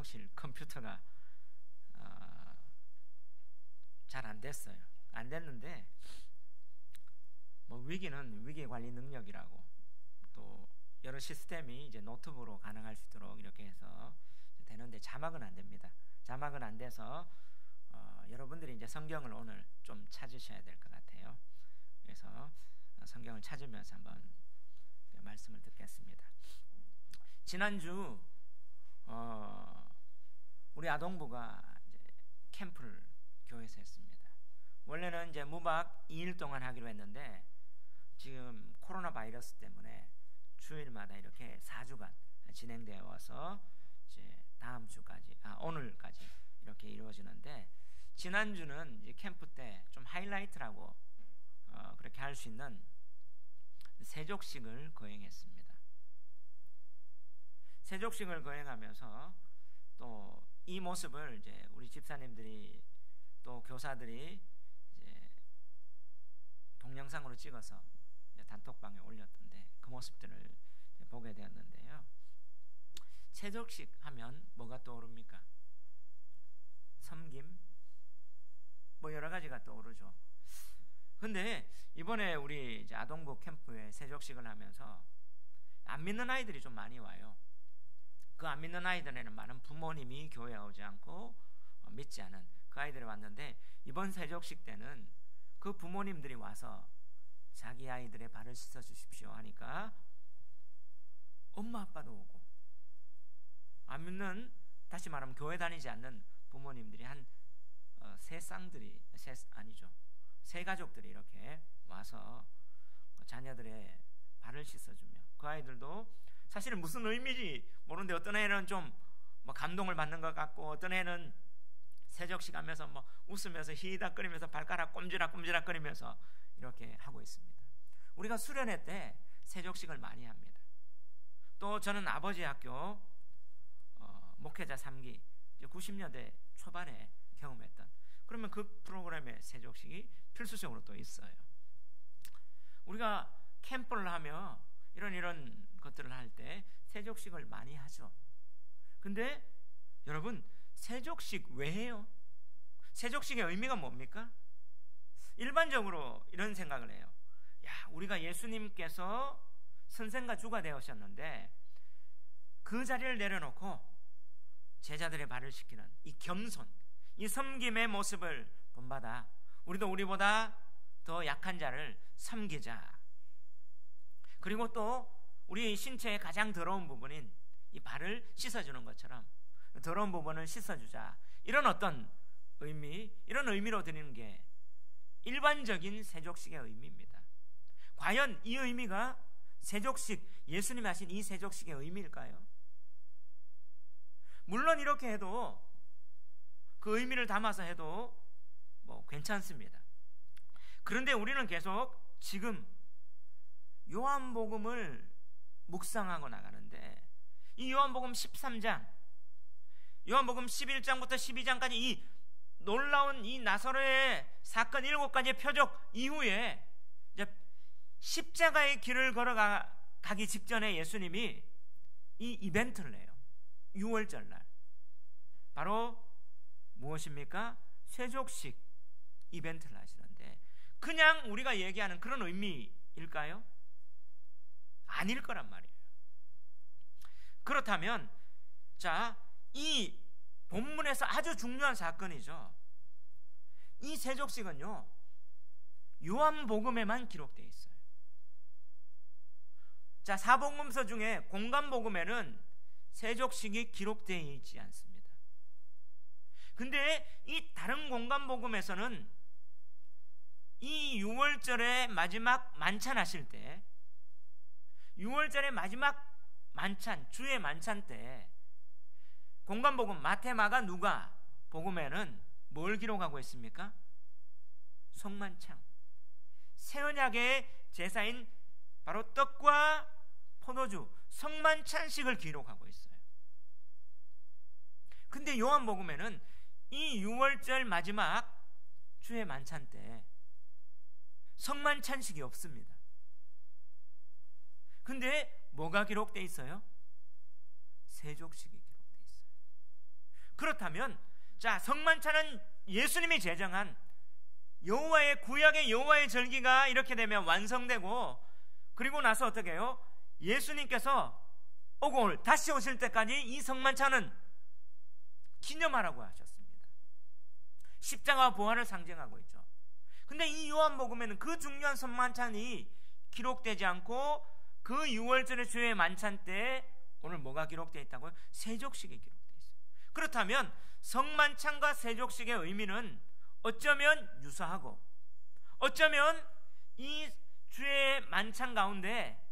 사무실 컴퓨터가 잘 안 됐어요. 안 됐는데 뭐 위기는 위기 관리 능력이라고, 또 여러 시스템이 이제 노트북으로 가능할 수 있도록 이렇게 해서 되는데 자막은 안 됩니다. 자막은 안 돼서 여러분들이 이제 성경을 오늘 좀 찾으셔야 될 것 같아요. 그래서 성경을 찾으면서 한번 말씀을 듣겠습니다. 지난주 우리 아동부가 이제 캠프를 교회에서 했습니다. 원래는 이제 무박 2일 동안 하기로 했는데 지금 코로나 바이러스 때문에 주일마다 이렇게 4주간 진행되어 와서 이제 다음 주까지, 오늘까지 이렇게 이루어지는데, 지난주는 이제 캠프 때 좀 하이라이트라고 그렇게 할 수 있는 세족식을 거행했습니다. 세족식을 거행하면서 또 이 모습을 이제 우리 집사님들이 또 교사들이 이제 동영상으로 찍어서 이제 단톡방에 올렸던데 그 모습들을 이제 보게 되었는데요. 세족식 하면 뭐가 떠오릅니까? 섬김, 뭐 여러 가지가 떠오르죠. 근데 이번에 우리 이제 아동부 캠프에 세족식을 하면서 안 믿는 아이들이 좀 많이 와요. 그 안 믿는 아이들에는 많은 부모님이 교회에 오지 않고 믿지 않은 그 아이들이 왔는데, 이번 세족식 때는 그 부모님들이 와서 자기 아이들의 발을 씻어 주십시오 하니까 엄마 아빠도 오고, 안 믿는, 다시 말하면 교회 다니지 않는 부모님들이 한 세 가족들이 이렇게 와서 자녀들의 발을 씻어주며, 그 아이들도 사실은 무슨 의미인지 모르는데 어떤 애는 좀 뭐 감동을 받는 것 같고, 어떤 애는 세족식 하면서 뭐 웃으면서 히히닥거리면서 발가락 꼼지락꼼지락거리면서 이렇게 하고 있습니다. 우리가 수련회 때 세족식을 많이 합니다. 또 저는 아버지 학교 목회자 3기 90년대 초반에 경험했던, 그러면 그 프로그램에 세족식이 필수적으로 또 있어요. 우리가 캠프를 하며 이런 것들을 할 때 세족식을 많이 하죠. 근데 여러분, 세족식 왜 해요? 세족식의 의미가 뭡니까? 일반적으로 이런 생각을 해요. 우리가 예수님께서 선생과 주가 되으셨는데 그 자리를 내려놓고 제자들의 발을 씻기는 이 겸손, 이 섬김의 모습을 본받아 우리도 우리보다 더 약한 자를 섬기자. 그리고 또 우리 신체의 가장 더러운 부분인 이 발을 씻어주는 것처럼 더러운 부분을 씻어주자. 이런 어떤 의미, 이런 의미로 드리는 게 일반적인 세족식의 의미입니다. 과연 이 의미가 세족식, 예수님이 하신 이 세족식의 의미일까요? 물론 이렇게 해도, 그 의미를 담아서 해도 뭐 괜찮습니다. 그런데 우리는 계속 지금 요한복음을 묵상하고 나가는데, 이 요한복음 13장, 요한복음 11장부터 12장까지 이 놀라운 이 나사로의 사건 7가지의 표적 이후에 이제 십자가의 길을 걸어가기 직전에 예수님이 이 이벤트를 해요. 6월절 날 바로 무엇입니까? 세족식 이벤트를 하시는데, 그냥 우리가 얘기하는 그런 의미일까요? 아닐 거란 말이에요. 그렇다면 자, 이 본문에서 아주 중요한 사건이죠. 이 세족식은요, 요한복음에만 기록되어 있어요. 자, 사복음서 중에 공관복음에는 세족식이 기록되어 있지 않습니다. 근데 이 다른 공관복음에서는 이 6월절의 마지막 만찬 하실 때, 6월절의 마지막 만찬, 주의 만찬 때 공관복음 마태, 마가, 누가 복음에는 뭘 기록하고 있습니까? 성만찬, 새언약의 제사인 바로 떡과 포도주, 성만찬식을 기록하고 있어요. 근데 요한복음에는 이 6월절 마지막 주의 만찬 때 성만찬식이 없습니다. 근데 뭐가 기록되어 있어요? 세족식이 기록되어 있어요. 그렇다면 자, 성만찬은 예수님이 제정한 여호와의 구약의 여호와의 절기가 이렇게 되면 완성되고, 그리고 나서 어떻게 해요? 예수님께서 오고 다시 오실 때까지 이 성만찬은 기념하라고 하셨습니다. 십자가와 부활을 상징하고 있죠. 근데 이 요한복음에는 그 중요한 성만찬이 기록되지 않고 그 6월절의 주의 만찬 때 오늘 뭐가 기록되어 있다고요? 세족식이 기록되어 있어요. 그렇다면 성만찬과 세족식의 의미는 어쩌면 유사하고, 어쩌면 이 주의 만찬 가운데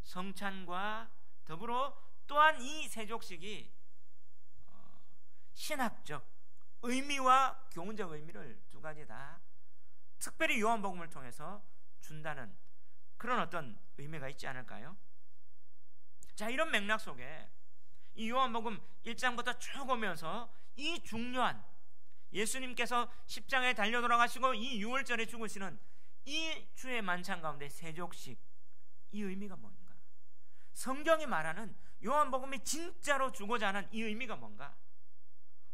성찬과 더불어 또한 이 세족식이 신학적 의미와 교훈적 의미를 두 가지 다 특별히 요한복음을 통해서 준다는 그런 어떤 의미가 있지 않을까요? 자, 이런 맥락 속에 이 요한복음 1장부터 쭉 오면서 이 중요한 예수님께서 십자가에 달려 돌아가시고 이 6월절에 죽으시는 이 주의 만찬 가운데 세족식, 이 의미가 뭔가, 성경이 말하는 요한복음이 진짜로 주고자 하는 이 의미가 뭔가,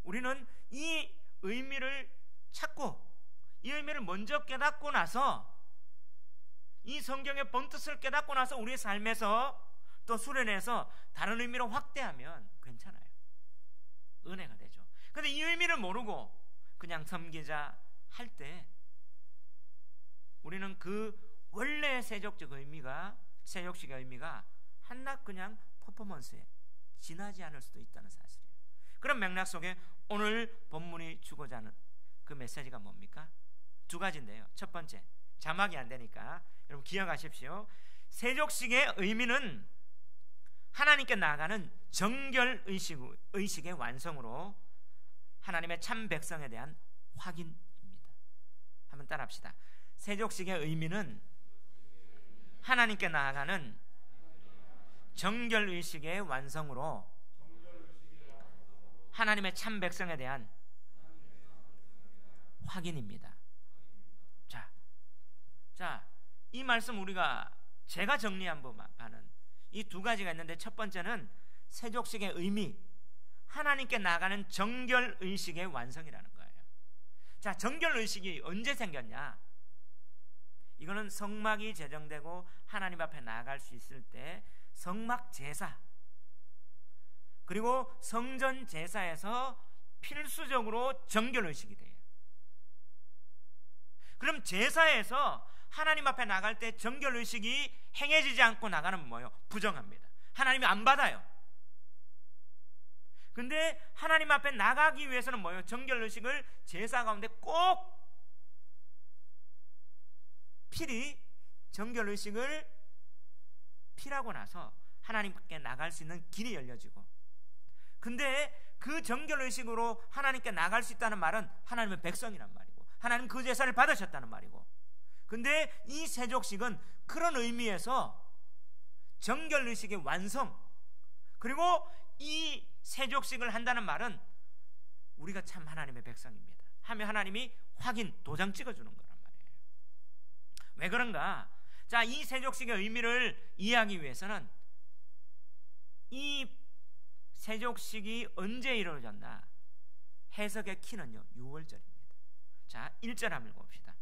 우리는 이 의미를 찾고 이 의미를 먼저 깨닫고 나서 이 성경의 본뜻을 깨닫고 나서 우리의 삶에서 또 수련해서 다른 의미로 확대하면 괜찮아요. 은혜가 되죠. 근데 이 의미를 모르고 그냥 섬기자 할 때 우리는 그 원래의 세족적 의미가, 세족식의 의미가 한낱 그냥 퍼포먼스에 지나지 않을 수도 있다는 사실이에요. 그런 맥락 속에 오늘 본문이 주고자 하는 그 메시지가 뭡니까? 두 가지인데요. 첫 번째, 자막이 안 되니까 여러분 기억하십시오. 세족식의 의미는 하나님께 나아가는 정결 의식의 완성으로 하나님의 참 백성에 대한 확인입니다. 한번 따라합시다. 세족식의 의미는 하나님께 나아가는 정결 의식의 완성으로 하나님의 참 백성에 대한 확인입니다. 자, 이 말씀 우리가 제가 정리한 바는 이 두 가지가 있는데, 첫 번째는 세족식의 의미, 하나님께 나아가는 정결 의식의 완성이라는 거예요. 자, 정결 의식이 언제 생겼냐? 이거는 성막이 제정되고 하나님 앞에 나아갈 수 있을 때 성막 제사, 그리고 성전 제사에서 필수적으로 정결 의식이 돼요. 그럼 제사에서 하나님 앞에 나갈 때 정결 의식이 행해지지 않고 나가는 뭐예요? 부정합니다. 하나님이 안 받아요. 근데 하나님 앞에 나가기 위해서는 뭐예요? 정결 의식을 제사 가운데 꼭 필히 정결 의식을 필하고 나서 하나님께 나갈 수 있는 길이 열려지고, 근데 그 정결 의식으로 하나님께 나갈 수 있다는 말은 하나님의 백성이란 말이고, 하나님 그 제사를 받으셨다는 말이고, 근데 이 세족식은 그런 의미에서 정결 의식의 완성, 그리고 이 세족식을 한다는 말은 우리가 참 하나님의 백성입니다 하며 하나님이 확인, 도장 찍어주는 거란 말이에요. 왜 그런가? 자, 이 세족식의 의미를 이해하기 위해서는 이 세족식이 언제 이루어졌나, 해석의 키는요 6월절입니다. 자, 1절 한번 읽어봅시다.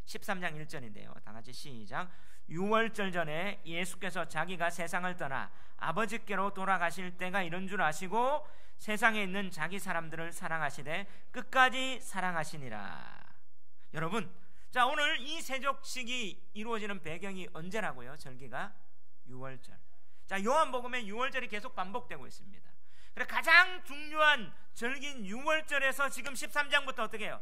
13장 1절인데요 다 같이 시작. 6월절 전에 예수께서 자기가 세상을 떠나 아버지께로 돌아가실 때가 이런 줄 아시고 세상에 있는 자기 사람들을 사랑하시되 끝까지 사랑하시니라. 여러분, 자, 오늘 이 세족식이 이루어지는 배경이 언제라고요? 절기가 6월절. 자, 요한복음에 6월절이 계속 반복되고 있습니다. 그래, 가장 중요한 절기인 6월절에서 지금 13장부터 어떻게 해요?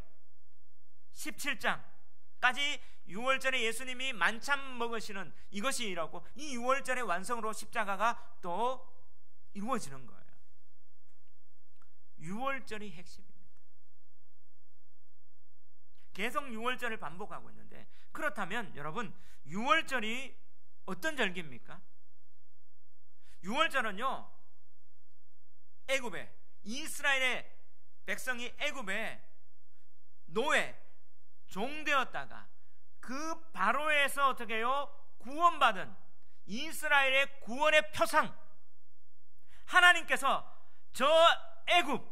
17장까지 6월절에 예수님이 만찬 먹으시는 이것이 이라고, 이 6월절의 완성으로 십자가가 또 이루어지는 거예요. 6월절이 핵심입니다. 계속 6월절을 반복하고 있는데, 그렇다면 여러분 6월절이 어떤 절기입니까? 6월절은요 애굽에, 이스라엘의 백성이 애굽에 노예, 종되었다가 그 바로에서 어떻게 해요? 구원받은 이스라엘의 구원의 표상, 하나님께서 저 애굽,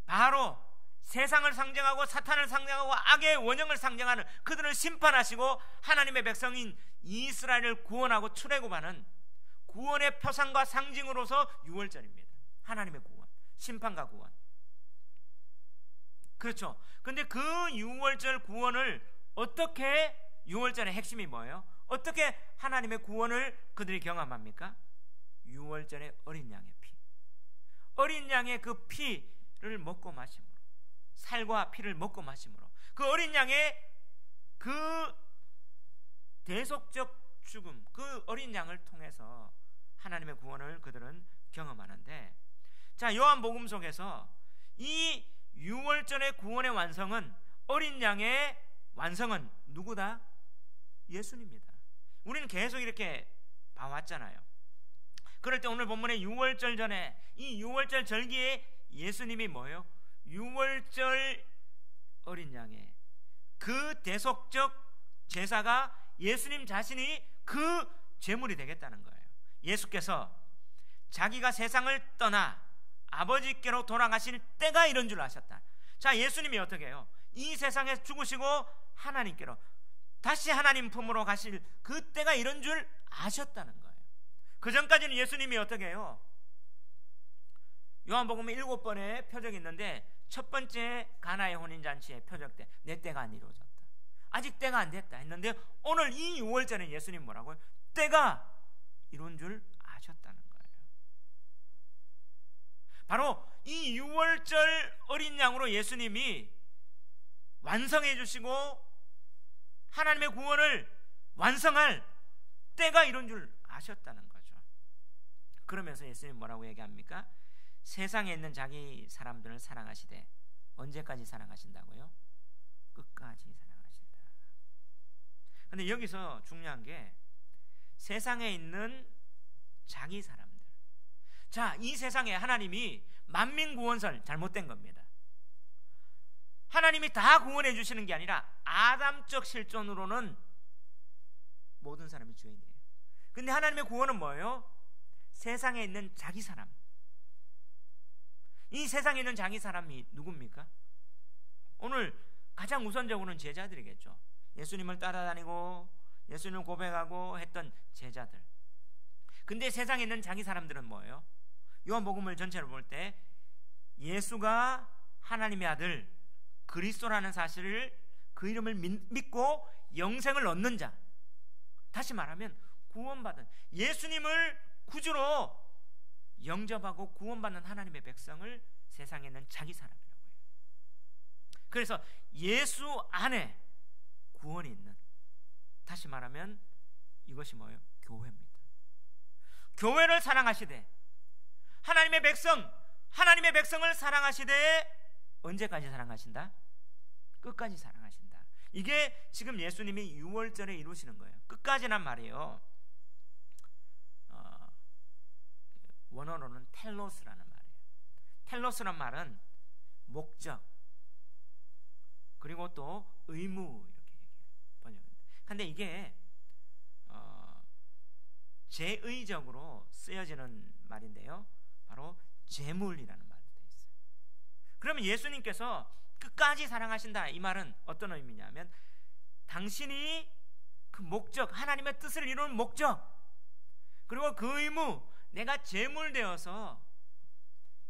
바로 세상을 상징하고 사탄을 상징하고 악의 원형을 상징하는 그들을 심판하시고 하나님의 백성인 이스라엘을 구원하고 출애굽하는 구원의 표상과 상징으로서 유월절입니다. 하나님의 구원, 심판과 구원. 그렇죠. 근데 그 유월절 구원을 어떻게, 유월절의 핵심이 뭐예요? 어떻게 하나님의 구원을 그들이 경험합니까? 유월절의 어린 양의 피, 어린 양의 그 피를 먹고 마심으로, 살과 피를 먹고 마심으로, 그 어린 양의 그 대속적 죽음, 그 어린 양을 통해서 하나님의 구원을 그들은 경험하는데, 자, 요한복음 속에서 이 유월절의 구원의 완성은, 어린 양의 완성은 누구다? 예수님입니다. 우리는 계속 이렇게 봐왔잖아요. 그럴 때 오늘 본문의 유월절 전에, 이 유월절 절기에 예수님이 뭐예요? 유월절 어린 양의 그 대속적 제사가 예수님 자신이 그 제물이 되겠다는 거예요. 예수께서 자기가 세상을 떠나 아버지께로 돌아가실 때가 이런 줄 아셨다. 자, 예수님이 어떻게 해요? 이 세상에 죽으시고 하나님께로 다시 하나님 품으로 가실 그 때가 이런 줄 아셨다는 거예요. 그 전까지는 예수님이 어떻게 해요? 요한복음에 7번의 표적이 있는데, 첫 번째 가나의 혼인잔치의 표적 때 내 때가 안 이루어졌다, 아직 때가 안 됐다 했는데, 오늘 이 6월절에 예수님 뭐라고요? 때가 이룬 줄 아셨다는 거예요. 바로 이 6월절 어린 양으로 예수님이 완성해 주시고 하나님의 구원을 완성할 때가 이룬 줄 아셨다는 거죠. 그러면서 예수님 뭐라고 얘기합니까? 세상에 있는 자기 사람들을 사랑하시되, 언제까지 사랑하신다고요? 끝까지 사랑하신다. 근데 여기서 중요한 게 세상에 있는 자기 사람들. 자, 이 세상에 하나님이 만민 구원설 잘못된 겁니다. 하나님이 다 구원해 주시는 게 아니라 아담적 실존으로는 모든 사람이 죄인이에요. 근데 하나님의 구원은 뭐예요? 세상에 있는 자기 사람. 이 세상에 있는 자기 사람이 누굽니까? 오늘 가장 우선적으로는 제자들이겠죠. 예수님을 따라다니고 예수님을 고백하고 했던 제자들. 근데 세상에 있는 자기 사람들은 뭐예요? 요한복음을 전체로 볼 때 예수가 하나님의 아들 그리스도라는 사실을, 그 이름을 믿고 영생을 얻는 자, 다시 말하면 구원받은, 예수님을 구주로 영접하고 구원받는 하나님의 백성을 세상에 있는 자기 사람이라고 해요. 그래서 예수 안에 구원이 있는, 다시 말하면 이것이 뭐예요? 교회입니다. 교회를 사랑하시되, 하나님의 백성을 사랑하시되, 언제까지 사랑하신다? 끝까지 사랑하신다. 이게 지금 예수님이 6월절에 이루시는 거예요. 끝까지란 말이에요. 원어로는 텔로스라는 말이에요. 텔로스란 말은 목적, 그리고 또 의무, 이렇게 얘기해요, 번역은. 근데 이게 제의적으로 쓰여지는 말인데요, 바로 제물이라는 말도 되어 있어요. 그러면 예수님께서 끝까지 사랑하신다, 이 말은 어떤 의미냐면, 당신이 그 목적, 하나님의 뜻을 이루는 목적, 그리고 그 의무, 내가 제물되어서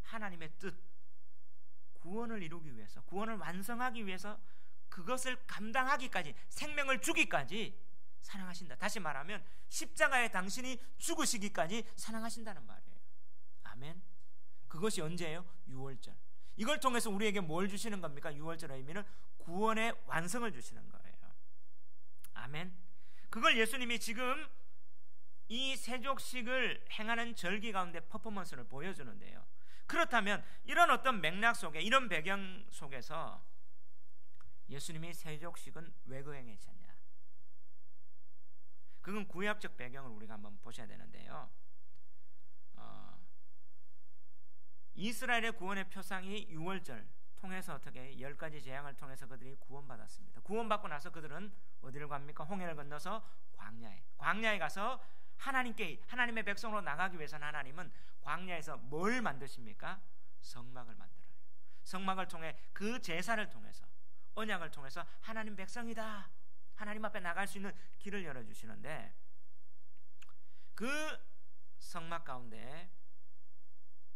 하나님의 뜻, 구원을 이루기 위해서, 구원을 완성하기 위해서, 그것을 감당하기까지, 생명을 주기까지 사랑하신다. 다시 말하면 십자가에 당신이 죽으시기까지 사랑하신다는 말이에요. 아멘. 그것이 언제예요? 6월절. 이걸 통해서 우리에게 뭘 주시는 겁니까? 6월절의 의미는 구원의 완성을 주시는 거예요. 아멘. 그걸 예수님이 지금 이 세족식을 행하는 절기 가운데 퍼포먼스를 보여주는데요. 그렇다면 이런 어떤 맥락 속에, 이런 배경 속에서 예수님이 세족식은 왜 거행하셨냐? 그건 구약적 배경을 우리가 한번 보셔야 되는데요. 이스라엘의 구원의 표상이 6월절 통해서 어떻게 10가지 재앙을 통해서 그들이 구원받았습니다. 구원받고 나서 그들은 어디를 갑니까? 홍해를 건너서 광야에 가서 하나님의 백성으로 나가기 위해서는 하나님은 광야에서 뭘 만드십니까? 성막을 만들어요. 성막을 통해 그 제사를 통해서 언약을 통해서 하나님 백성이다, 하나님 앞에 나갈 수 있는 길을 열어주시는데, 그 성막 가운데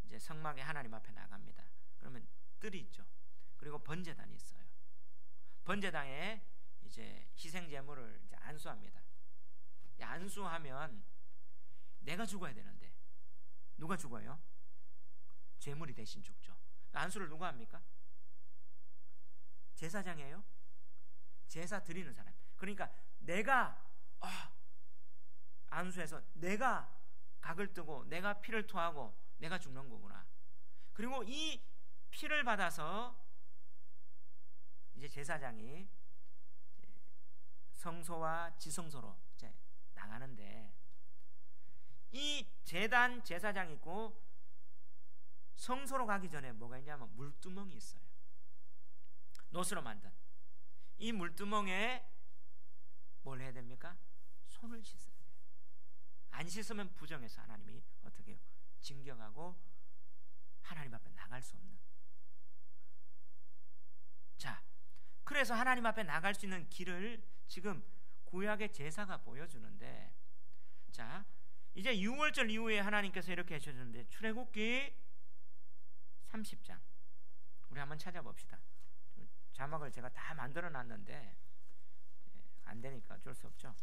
이제 성막에 하나님 앞에 나갑니다. 그러면 뜰이 있죠. 그리고 번제단이 있어요. 번제단에 이제 희생 제물을 이제 안수합니다. 안수하면 내가 죽어야 되는데 누가 죽어요? 제물이 대신 죽죠. 안수를 누가 합니까? 제사장이에요. 제사 드리는 사람. 그러니까 내가 안수해서 내가 각을 뜨고 내가 피를 토하고 내가 죽는 거구나. 그리고 이 피를 받아서 이제 제사장이 성소와 지성소로 이제 나가는데, 이 제단 제사장이 있고 성소로 가기 전에 뭐가 있냐면 물두멍이 있어요. 노스로 만든 이 물두멍에 뭘 해야 됩니까? 손을 씻어야 돼요. 안 씻으면 부정해서 하나님이 어떻게 해요? 징경하고 하나님 앞에 나갈 수 없는. 자, 그래서 하나님 앞에 나갈 수 있는 길을 지금 구약의 제사가 보여주는데, 자, 이제 6월절 이후에 하나님께서 이렇게 해주셨는데, 출애굽기 30장 우리 한번 찾아봅시다. 자막을 제가 다 만들어 놨는데 안 되니까 어쩔 수 없죠.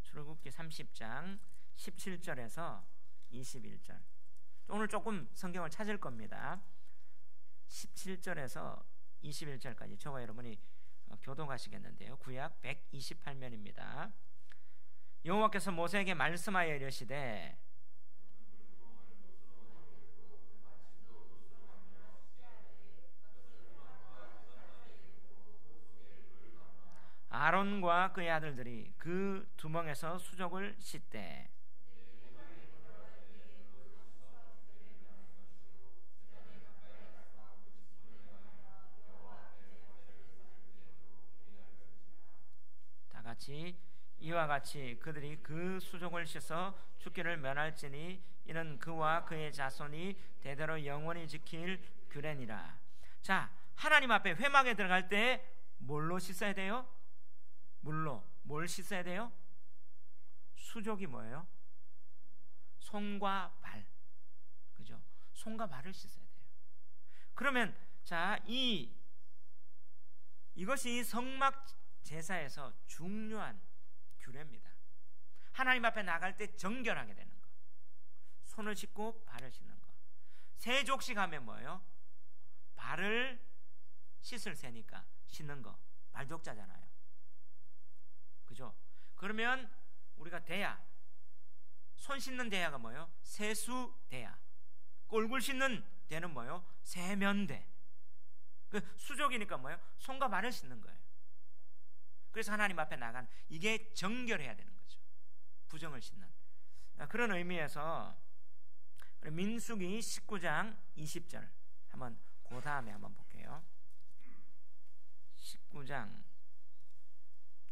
출애굽기 30장 17절에서 21절. 오늘 조금 성경을 찾을 겁니다. 17절에서 21절까지 저와 여러분이 교독하시겠는데요. 구약 128면입니다. 여호와께서 모세에게 말씀하여 이르시되, 아론과 그의 아들들이 그 두멍에서 수족을 씻되 다 같이 이와 같이 그들이 그 수족을 씻어 죽기를 면할지니 이는 그와 그의 자손이 대대로 영원히 지킬 규례니라. 자, 하나님 앞에 회막에 들어갈 때 뭘로 씻어야 돼요? 물로. 뭘 씻어야 돼요? 수족이 뭐예요? 손과 발. 그죠? 손과 발을 씻어야 돼요. 그러면 자, 이것이 성막 제사에서 중요한 규례입니다. 하나님 앞에 나갈 때 정결하게 되는 거. 손을 씻고 발을 씻는 거. 세족씩 하면 뭐예요? 발을 씻을 새니까 씻는 거. 발족자잖아요. 그죠? 그러면 우리가 대야, 손 씻는 대야가 뭐예요? 세수 대야. 얼굴 씻는 대는 뭐예요? 세면대. 그 수족이니까 뭐예요? 손과 발을 씻는 거예요. 그래서 하나님 앞에 나간, 이게 정결해야 되는 거죠. 부정을 씻는 그런 의미에서 민수기 19장 20절 한번 그 다음에 한번 볼게요. 19장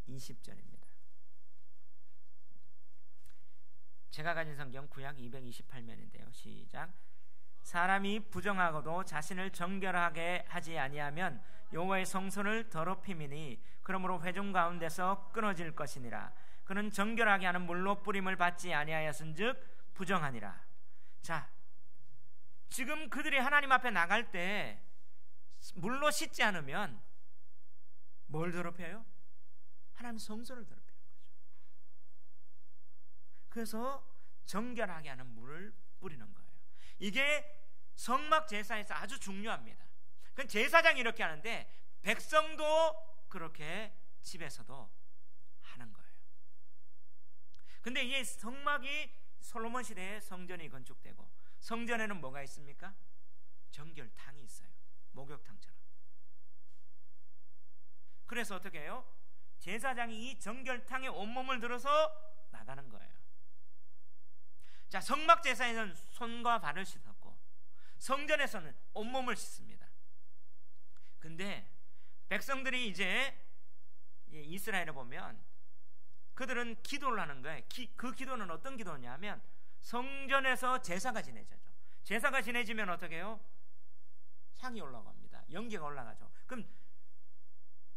20절입니다. 제가 가진 성경 구약 228면인데요. 시작. 사람이 부정하고도 자신을 정결하게 하지 아니하면 여호와의 성소를 더럽힘이니 그러므로 회중 가운데서 끊어질 것이니라. 그는 정결하게 하는 물로 뿌림을 받지 아니하였은즉 부정하니라. 자, 지금 그들이 하나님 앞에 나갈 때 물로 씻지 않으면 뭘 더럽혀요? 하나님 성소를 더럽히는 거죠. 그래서 정결하게 하는 물을 뿌리는 거예요. 이게 성막 제사에서 아주 중요합니다. 그건 제사장이 이렇게 하는데 백성도 그렇게 집에서도 하는 거예요. 근데 이 성막이 솔로몬 시대에 성전이 건축되고, 성전에는 뭐가 있습니까? 정결탕이 있어요. 목욕탕처럼. 그래서 어떻게 해요? 제사장이 이 정결탕에 온몸을 들어서 나가는 거예요. 자, 성막 제사에는 손과 발을 씻었고 성전에서는 온몸을 씻습니다. 근데 백성들이 이제 이스라엘에 보면 그들은 기도를 하는 거예요. 그 기도는 어떤 기도냐면 성전에서 제사가 지내져죠. 제사가 지내지면 어떻게 해요? 향이 올라갑니다. 연기가 올라가죠. 그럼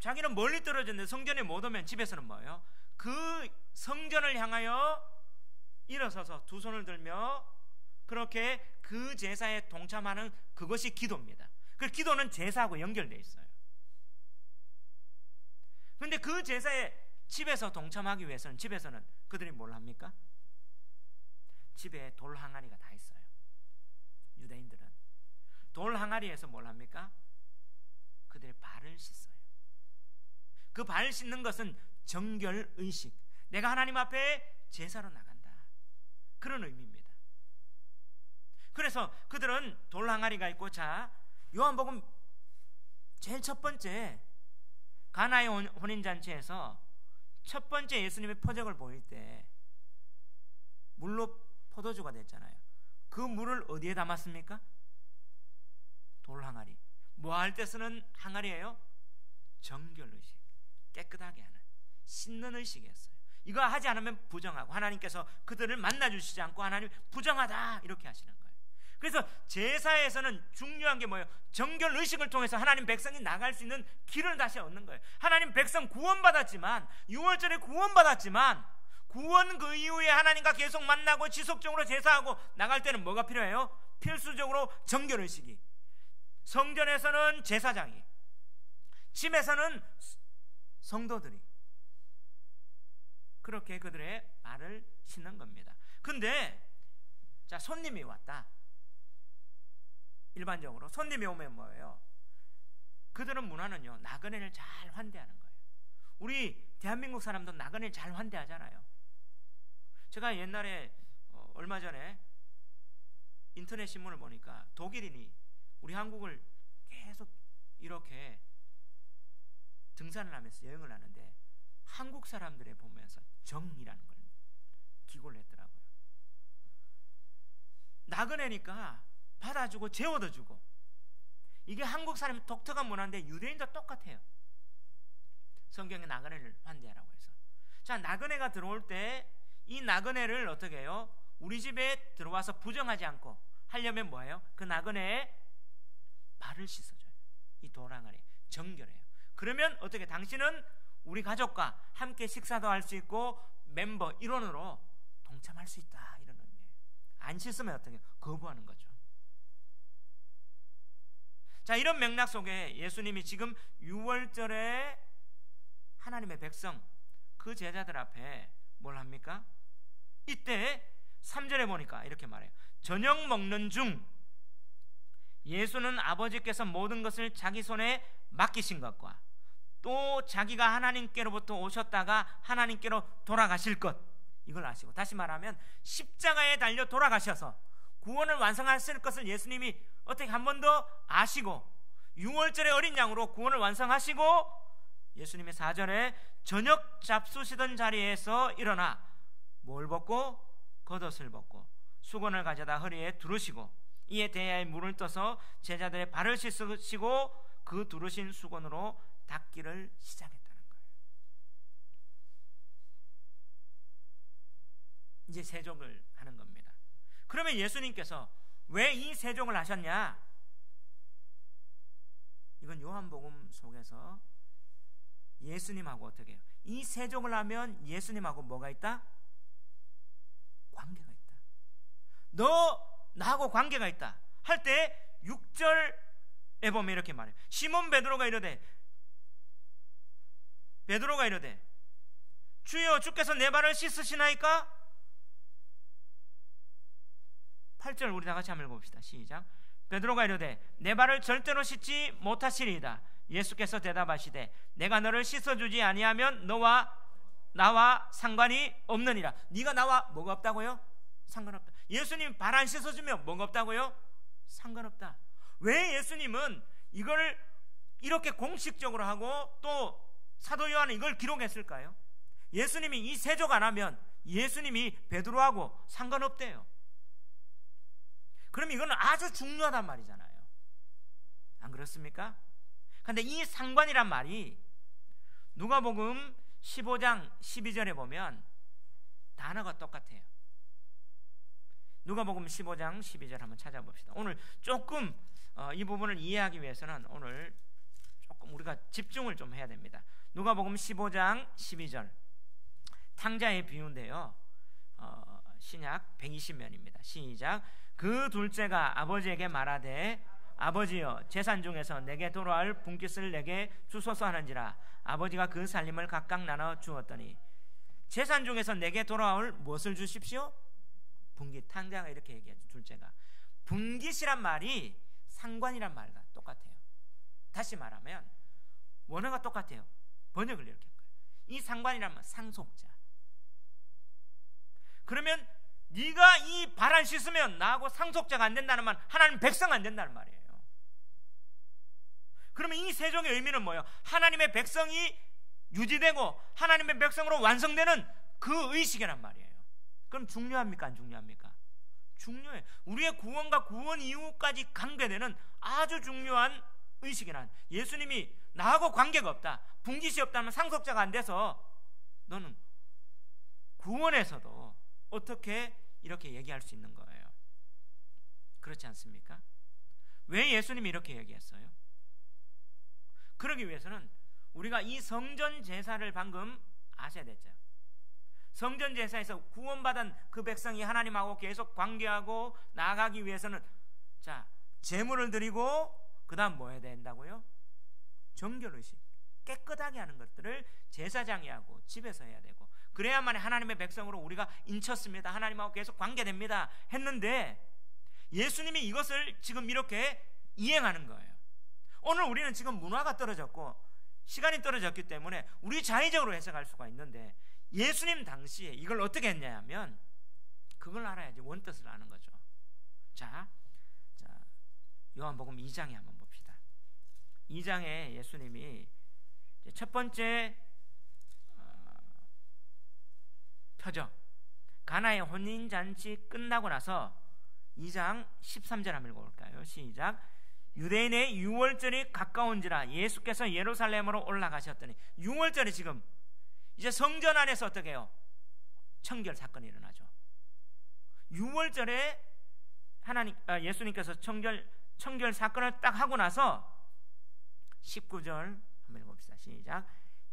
자기는 멀리 떨어졌는데 성전에 못 오면 집에서는 뭐예요? 그 성전을 향하여 일어서서 두 손을 들며 그렇게 그 제사에 동참하는 그것이 기도입니다. 그 기도는 제사하고 연결되어 있어요. 그런데 그 제사에 집에서 동참하기 위해서는 집에서는 그들이 뭘 합니까? 집에 돌 항아리가 다 있어요. 유대인들은 돌 항아리에서 뭘 합니까? 그들의 발을 씻어요. 그 발 씻는 것은 정결 의식, 내가 하나님 앞에 제사로 나간다, 그런 의미입니다. 그래서 그들은 돌 항아리가 있고, 자, 요한복음 제일 첫 번째 가나의 혼인잔치에서 첫 번째 예수님의 표적을 보일 때 물로 포도주가 됐잖아요. 그 물을 어디에 담았습니까? 돌 항아리. 뭐 할 때 쓰는 항아리예요? 정결 의식, 깨끗하게 하는, 씻는 의식이었어요. 이거 하지 않으면 부정하고, 하나님께서 그들을 만나주시지 않고 하나님 부정하다 이렇게 하시는 거예요. 그래서 제사에서는 중요한 게 뭐예요? 정결 의식을 통해서 하나님 백성이 나갈 수 있는 길을 다시 얻는 거예요. 하나님 백성 구원받았지만, 6월절에 구원받았지만, 구원 그 이후에 하나님과 계속 만나고 지속적으로 제사하고 나갈 때는 뭐가 필요해요? 필수적으로 정결 의식이. 성전에서는 제사장이, 집에서는 성도들이 그렇게 그들의 발을 씻는 겁니다. 근데 자, 손님이 왔다. 일반적으로 손님이 오면 뭐예요? 그들은 문화는요, 나그네를 잘 환대하는 거예요. 우리 대한민국 사람도 나그네를 잘 환대하잖아요. 제가 옛날에 얼마 전에 인터넷 신문을 보니까 독일인이 우리 한국을 계속 이렇게 등산을 하면서 여행을 하는데 한국 사람들의 보면서 정이라는 걸 기고를 했더라고요. 나그네니까 받아주고 재워도 주고, 이게 한국 사람의 독특한 문화인데 유대인도 똑같아요. 성경에 나그네를 환대하라고 해서. 자, 나그네가 들어올 때 이 나그네를 어떻게 해요? 우리 집에 들어와서 부정하지 않고 하려면 뭐예요? 그 나그네의 발을 씻어줘요. 이 도랑아리 정결해요. 그러면 어떻게, 당신은 우리 가족과 함께 식사도 할 수 있고 멤버 일원으로 동참할 수 있다, 이런 의미예요. 안 씻으면 어떻게, 거부하는 거죠. 자, 이런 맥락 속에 예수님이 지금 6월절에 하나님의 백성, 그 제자들 앞에 뭘 합니까? 이때 3절에 보니까 이렇게 말해요. 저녁 먹는 중 예수는 아버지께서 모든 것을 자기 손에 맡기신 것과 또 자기가 하나님께로부터 오셨다가 하나님께로 돌아가실 것, 이걸 아시고, 다시 말하면 십자가에 달려 돌아가셔서 구원을 완성하실 것을 예수님이 어떻게 한 번 더 아시고 6월절의 어린 양으로 구원을 완성하시고, 예수님의 4절에 저녁 잡수시던 자리에서 일어나 뭘 벗고? 겉옷을 벗고 수건을 가져다 허리에 두르시고 이에 대야에 물을 떠서 제자들의 발을 씻으시고 그 두르신 수건으로 닦기를 시작했다는 거예요. 이제 세족을 하는 겁니다. 그러면 예수님께서 왜 이 세족을 하셨냐? 이건 요한복음 속에서 예수님하고 어떻게 해요? 이 세족을 하면 예수님하고 뭐가 있다? 관계가 있다. 너 나하고 관계가 있다 할 때 6절에 보면 이렇게 말해요. 시몬 베드로가 이르되 주여, 주께서 내 발을 씻으시나이까? 8절 우리 다 같이 한번 읽어봅시다. 시작. 베드로가 이르되 내 발을 절대로 씻지 못하시리이다. 예수께서 대답하시되 내가 너를 씻어주지 아니하면 너와 나와 상관이 없느니라. 네가 나와 뭐가 없다고요? 상관없다. 예수님 발 안 씻어주면 뭐가 없다고요? 상관없다. 왜 예수님은 이걸 이렇게 공식적으로 하고 또 사도 요한은 이걸 기록했을까요? 예수님이 이 세족 안 하면 예수님이 베드로하고 상관없대요. 그럼 이거는 아주 중요하단 말이잖아요. 안 그렇습니까? 근데 이 상관이란 말이 누가복음 15장 12절에 보면 단어가 똑같아요. 누가복음 15장 12절 한번 찾아봅시다. 오늘 조금 이 부분을 이해하기 위해서는 오늘 조금 우리가 집중을 좀 해야 됩니다. 누가복음 15장 12절 탕자의 비유인데요. 신약 120면입니다. 시작. 그 둘째가 아버지에게 말하되 아버지여 재산 중에서 내게 돌아올 분깃을 내게 주소서 하는지라. 아버지가 그 살림을 각각 나눠 주었더니 재산 중에서 내게 돌아올 무엇을 주십시오? 분깃. 탕자가 이렇게 얘기하죠. 둘째가 분깃이란 말이 상관이란 말과 똑같아요. 다시 말하면 원어가 똑같아요. 번역을 이렇게 한 거예요. 이 상관이란 말 상속자. 그러면 네가 이 발 안 씻으면 나하고 상속자가 안 된다는 말, 하나님 백성 안 된다는 말이에요. 그러면 이 세종의 의미는 뭐예요? 하나님의 백성이 유지되고 하나님의 백성으로 완성되는 그 의식이란 말이에요. 그럼 중요합니까? 안 중요합니까? 중요해요. 우리의 구원과 구원 이후까지 강배되는 아주 중요한 의식이란, 예수님이 나하고 관계가 없다, 분깃이 없다면 상속자가 안 돼서 너는 구원에서도 어떻게 이렇게 얘기할 수 있는 거예요? 그렇지 않습니까? 왜 예수님이 이렇게 얘기했어요? 그러기 위해서는 우리가 이 성전 제사를 방금 아셔야 됐죠. 성전 제사에서 구원받은 그 백성이 하나님하고 계속 관계하고 나아가기 위해서는 자, 제물을 드리고 그 다음 뭐 해야 된다고요? 정결의식, 깨끗하게 하는 것들을 제사장이 하고 집에서 해야 되고, 그래야만 하나님의 백성으로 우리가 인쳤습니다, 하나님하고 계속 관계됩니다 했는데, 예수님이 이것을 지금 이렇게 이행하는 거예요. 오늘 우리는 지금 문화가 떨어졌고 시간이 떨어졌기 때문에 우리 자의적으로 해석할 수가 있는데, 예수님 당시에 이걸 어떻게 했냐 하면 그걸 알아야지 원뜻을 아는 거죠. 자 요한복음 2장에 한번 봅시다. 2장에 예수님이 첫 번째 표적 가나의 혼인잔치 끝나고 나서 2장 13절 한번 읽어볼까요? 시작. 유대인의 유월절이 가까운지라 예수께서 예루살렘으로 올라가셨더니, 유월절이 지금 이제 성전 안에서 어떻게 해요? 청결 사건이 일어나죠. 유월절에 예수님께서 청결 사건을 딱 하고 나서 19절 한번 읽어봅시다. 시작.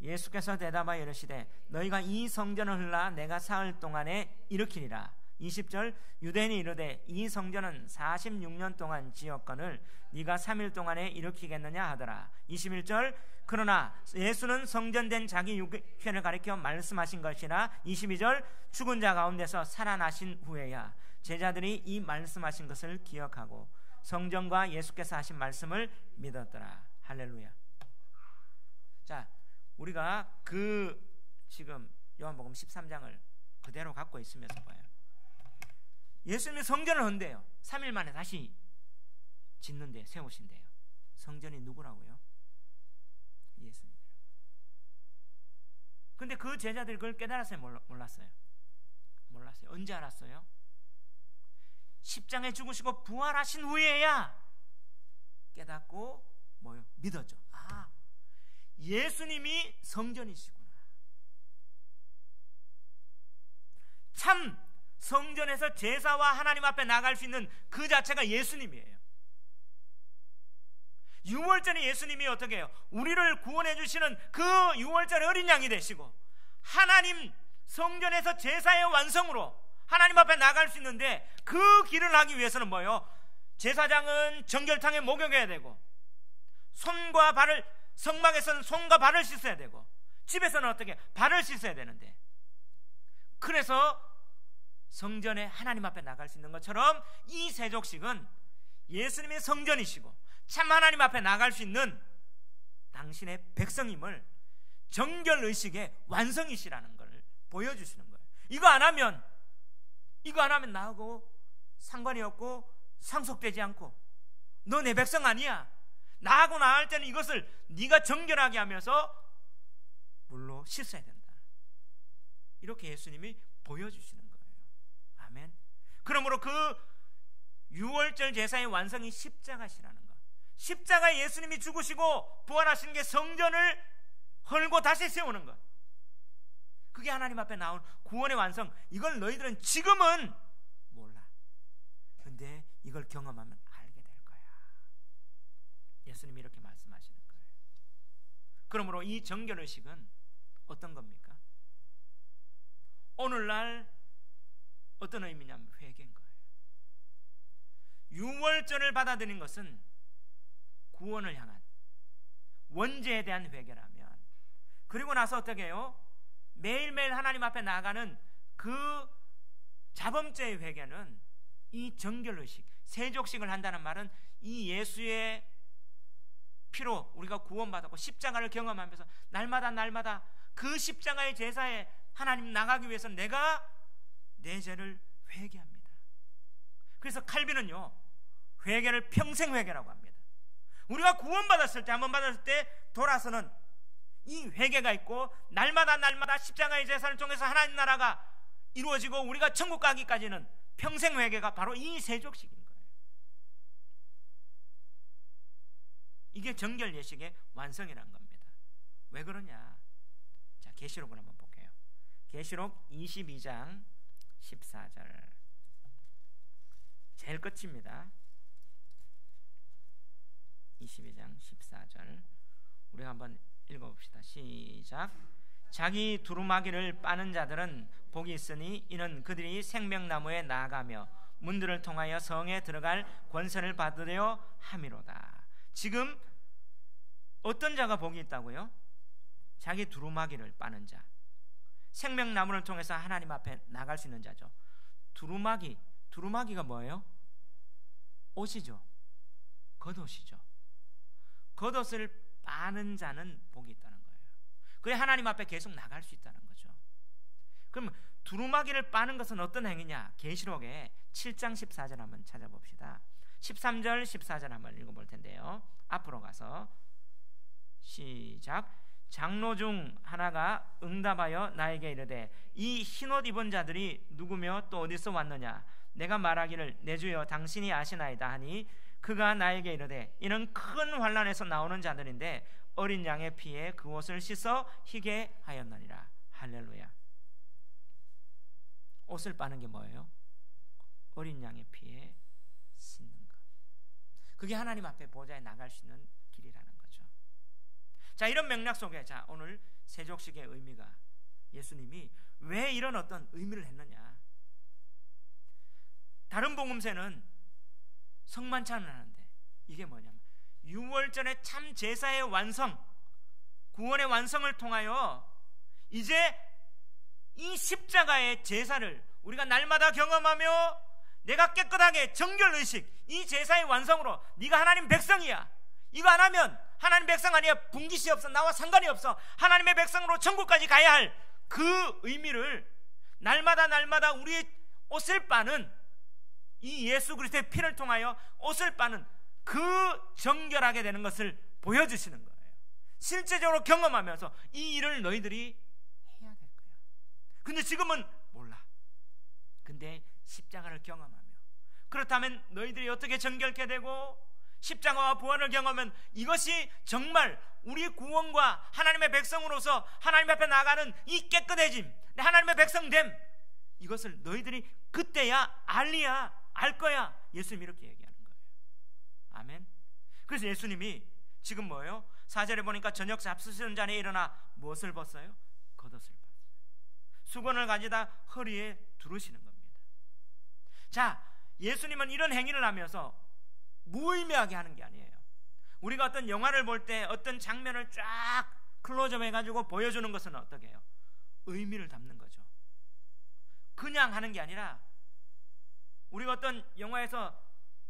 예수께서 대답하여 이르시되 너희가 이 성전을 흘라 내가 사흘 동안에 일으키리라. 20절 유대인이 이르되 이 성전은 46년 동안 지었거늘 네가 3일 동안에 일으키겠느냐 하더라. 21절 그러나 예수는 성전된 자기 육편을 가리켜 말씀하신 것이라. 22절 죽은 자 가운데서 살아나신 후에야 제자들이 이 말씀하신 것을 기억하고 성전과 예수께서 하신 말씀을 믿었더라. 할렐루야. 자, 우리가 지금 요한복음 13장을 그대로 갖고 있으면서 봐요. 예수님이 성전을 헌대요. 3일 만에 다시 짓는데 세우신대요. 성전이 누구라고요? 예수님이라고. 근데 그 제자들이 그걸 깨달았어요? 몰랐어요? 몰랐어요. 언제 알았어요? 십장에 죽으시고 부활하신 후에야 깨닫고 뭐요? 믿었죠. 아, 예수님이 성전이시구나. 참 성전에서 제사와 하나님 앞에 나갈 수 있는 그 자체가 예수님이에요. 유월절에 예수님이 어떻게 해요? 우리를 구원해 주시는 그 유월절의 어린 양이 되시고, 하나님 성전에서 제사의 완성으로 하나님 앞에 나갈 수 있는데, 그 길을 하기 위해서는 뭐예요? 제사장은 정결탕에 목욕해야 되고, 손과 발을, 성막에서는 손과 발을 씻어야 되고, 집에서는 어떻게 발을 씻어야 되는데, 그래서 성전에 하나님 앞에 나갈 수 있는 것처럼 이 세족식은 예수님의 성전이시고 참 하나님 앞에 나갈 수 있는 당신의 백성임을, 정결의식의 완성이시라는 걸 보여주시는 거예요. 이거 안 하면 나하고 상관이 없고 상속되지 않고 너 내 백성 아니야, 나하고 나할 때는 이것을 네가 정결하게 하면서 물로 씻어야 된다, 이렇게 예수님이 보여주시는 거예요. 아멘. 그러므로 그 유월절 제사의 완성이 십자가시라는 것, 십자가에 예수님이 죽으시고 부활하신 게 성전을 헐고 다시 세우는 것, 그게 하나님 앞에 나온 구원의 완성. 이걸 너희들은 지금은 몰라. 근데 이걸 경험하면 알게 될 거야. 예수님이 이렇게 말씀하시는 거예요. 그러므로 이 정결의식은 어떤 겁니까? 오늘날 어떤 의미냐면 회개인 거예요. 유월절을 받아들인 것은 구원을 향한 원죄에 대한 회개라면, 그리고 나서 어떻게 해요? 매일매일 하나님 앞에 나아가는 그 자범죄의 회개는 이 정결의식, 세족식을 한다는 말은 이 예수의 피로 우리가 구원받았고 십자가를 경험하면서 날마다 그 십자가의 제사에 하나님 나가기 위해서 내가 내 죄를 회개합니다. 그래서 칼빈은요, 회개를 평생 회개라고 합니다. 우리가 구원받았을 때, 한번 받았을 때 돌아서는 이 회개가 있고, 날마다 십자가의 제사를 통해서 하나님 나라가 이루어지고 우리가 천국 가기까지는 평생 회개가 바로 이 세족식인 거예요. 이게 정결 예식의 완성이라는 겁니다. 왜 그러냐? 자, 계시록을 한번 볼게요. 계시록 22장 14절, 제일 끝입니다. 22장 14절 우리가 한번 읽어봅시다. 시작. 자기 두루마기를 빠는 자들은 복이 있으니 이는 그들이 생명나무에 나아가며 문들을 통하여 성에 들어갈 권세를 받으려 함이로다. 지금 어떤 자가 복이 있다고요? 자기 두루마기를 빠는 자, 생명나무를 통해서 하나님 앞에 나갈 수 있는 자죠. 두루마기가 뭐예요? 옷이죠. 겉옷이죠. 겉옷을 빠는 자는 복이 있다는 거예요. 그래 하나님 앞에 계속 나갈 수 있다는 거죠. 그럼 두루마기를 빠는 것은 어떤 행위냐? 계시록에 7장 14절 한번 찾아봅시다. 13절 14절 한번 읽어볼 텐데요. 앞으로 가서 시작. 장로 중 하나가 응답하여 나에게 이르되 이 흰옷 입은 자들이 누구며 또 어디서 왔느냐? 내가 말하기를 내 주여 당신이 아시나이다 하니 그가 나에게 이르되 이는 큰 환난에서 나오는 자들인데 어린 양의 피에 그 옷을 씻어 희게 하였느니라. 할렐루야. 옷을 빠는 게 뭐예요? 어린 양의 피에 씻는 것. 그게 하나님 앞에 보좌에 나갈 수 있는 길이라는 거죠. 자, 이런 맥락 속에 자 오늘 세족식의 의미가, 예수님이 왜 이런 어떤 의미를 했느냐? 다른 복음서는 성만찬을 하는데 이게 뭐냐면 유월절의 참 제사의 완성, 구원의 완성을 통하여 이제 이 십자가의 제사를 우리가 날마다 경험하며 내가 깨끗하게 정결의식, 이 제사의 완성으로 네가 하나님 백성이야, 이거 안 하면 하나님 백성 아니야, 분깃이 없어, 나와 상관이 없어, 하나님의 백성으로 천국까지 가야 할 그 의미를 날마다 우리의 옷을 빠는 이 예수 그리스도의 피를 통하여 옷을 빠는 그 정결하게 되는 것을 보여주시는 거예요. 실제적으로 경험하면서 이 일을 너희들이 해야 될 거야. 근데 지금은 몰라. 근데 십자가를 경험하며, 그렇다면 너희들이 어떻게 정결케 되고 십자가와 부활을 경험하면 이것이 정말 우리 구원과 하나님의 백성으로서 하나님 앞에 나가는 이 깨끗해짐, 하나님의 백성됨, 이것을 너희들이 그때야 알 거야. 예수님이 이렇게 얘기하는 거예요. 아멘. 그래서 예수님이 지금 뭐예요? 4절에 보니까 저녁 잡수시는 자리에 일어나 무엇을 벗어요? 겉옷을 벗어요. 수건을 가지다 허리에 두르시는 겁니다. 자, 예수님은 이런 행위를 하면서 무의미하게 하는 게 아니에요. 우리가 어떤 영화를 볼 때 어떤 장면을 쫙 클로즈업 해가지고 보여주는 것은 어떻게 해요? 의미를 담는 거죠. 그냥 하는 게 아니라 우리가 어떤 영화에서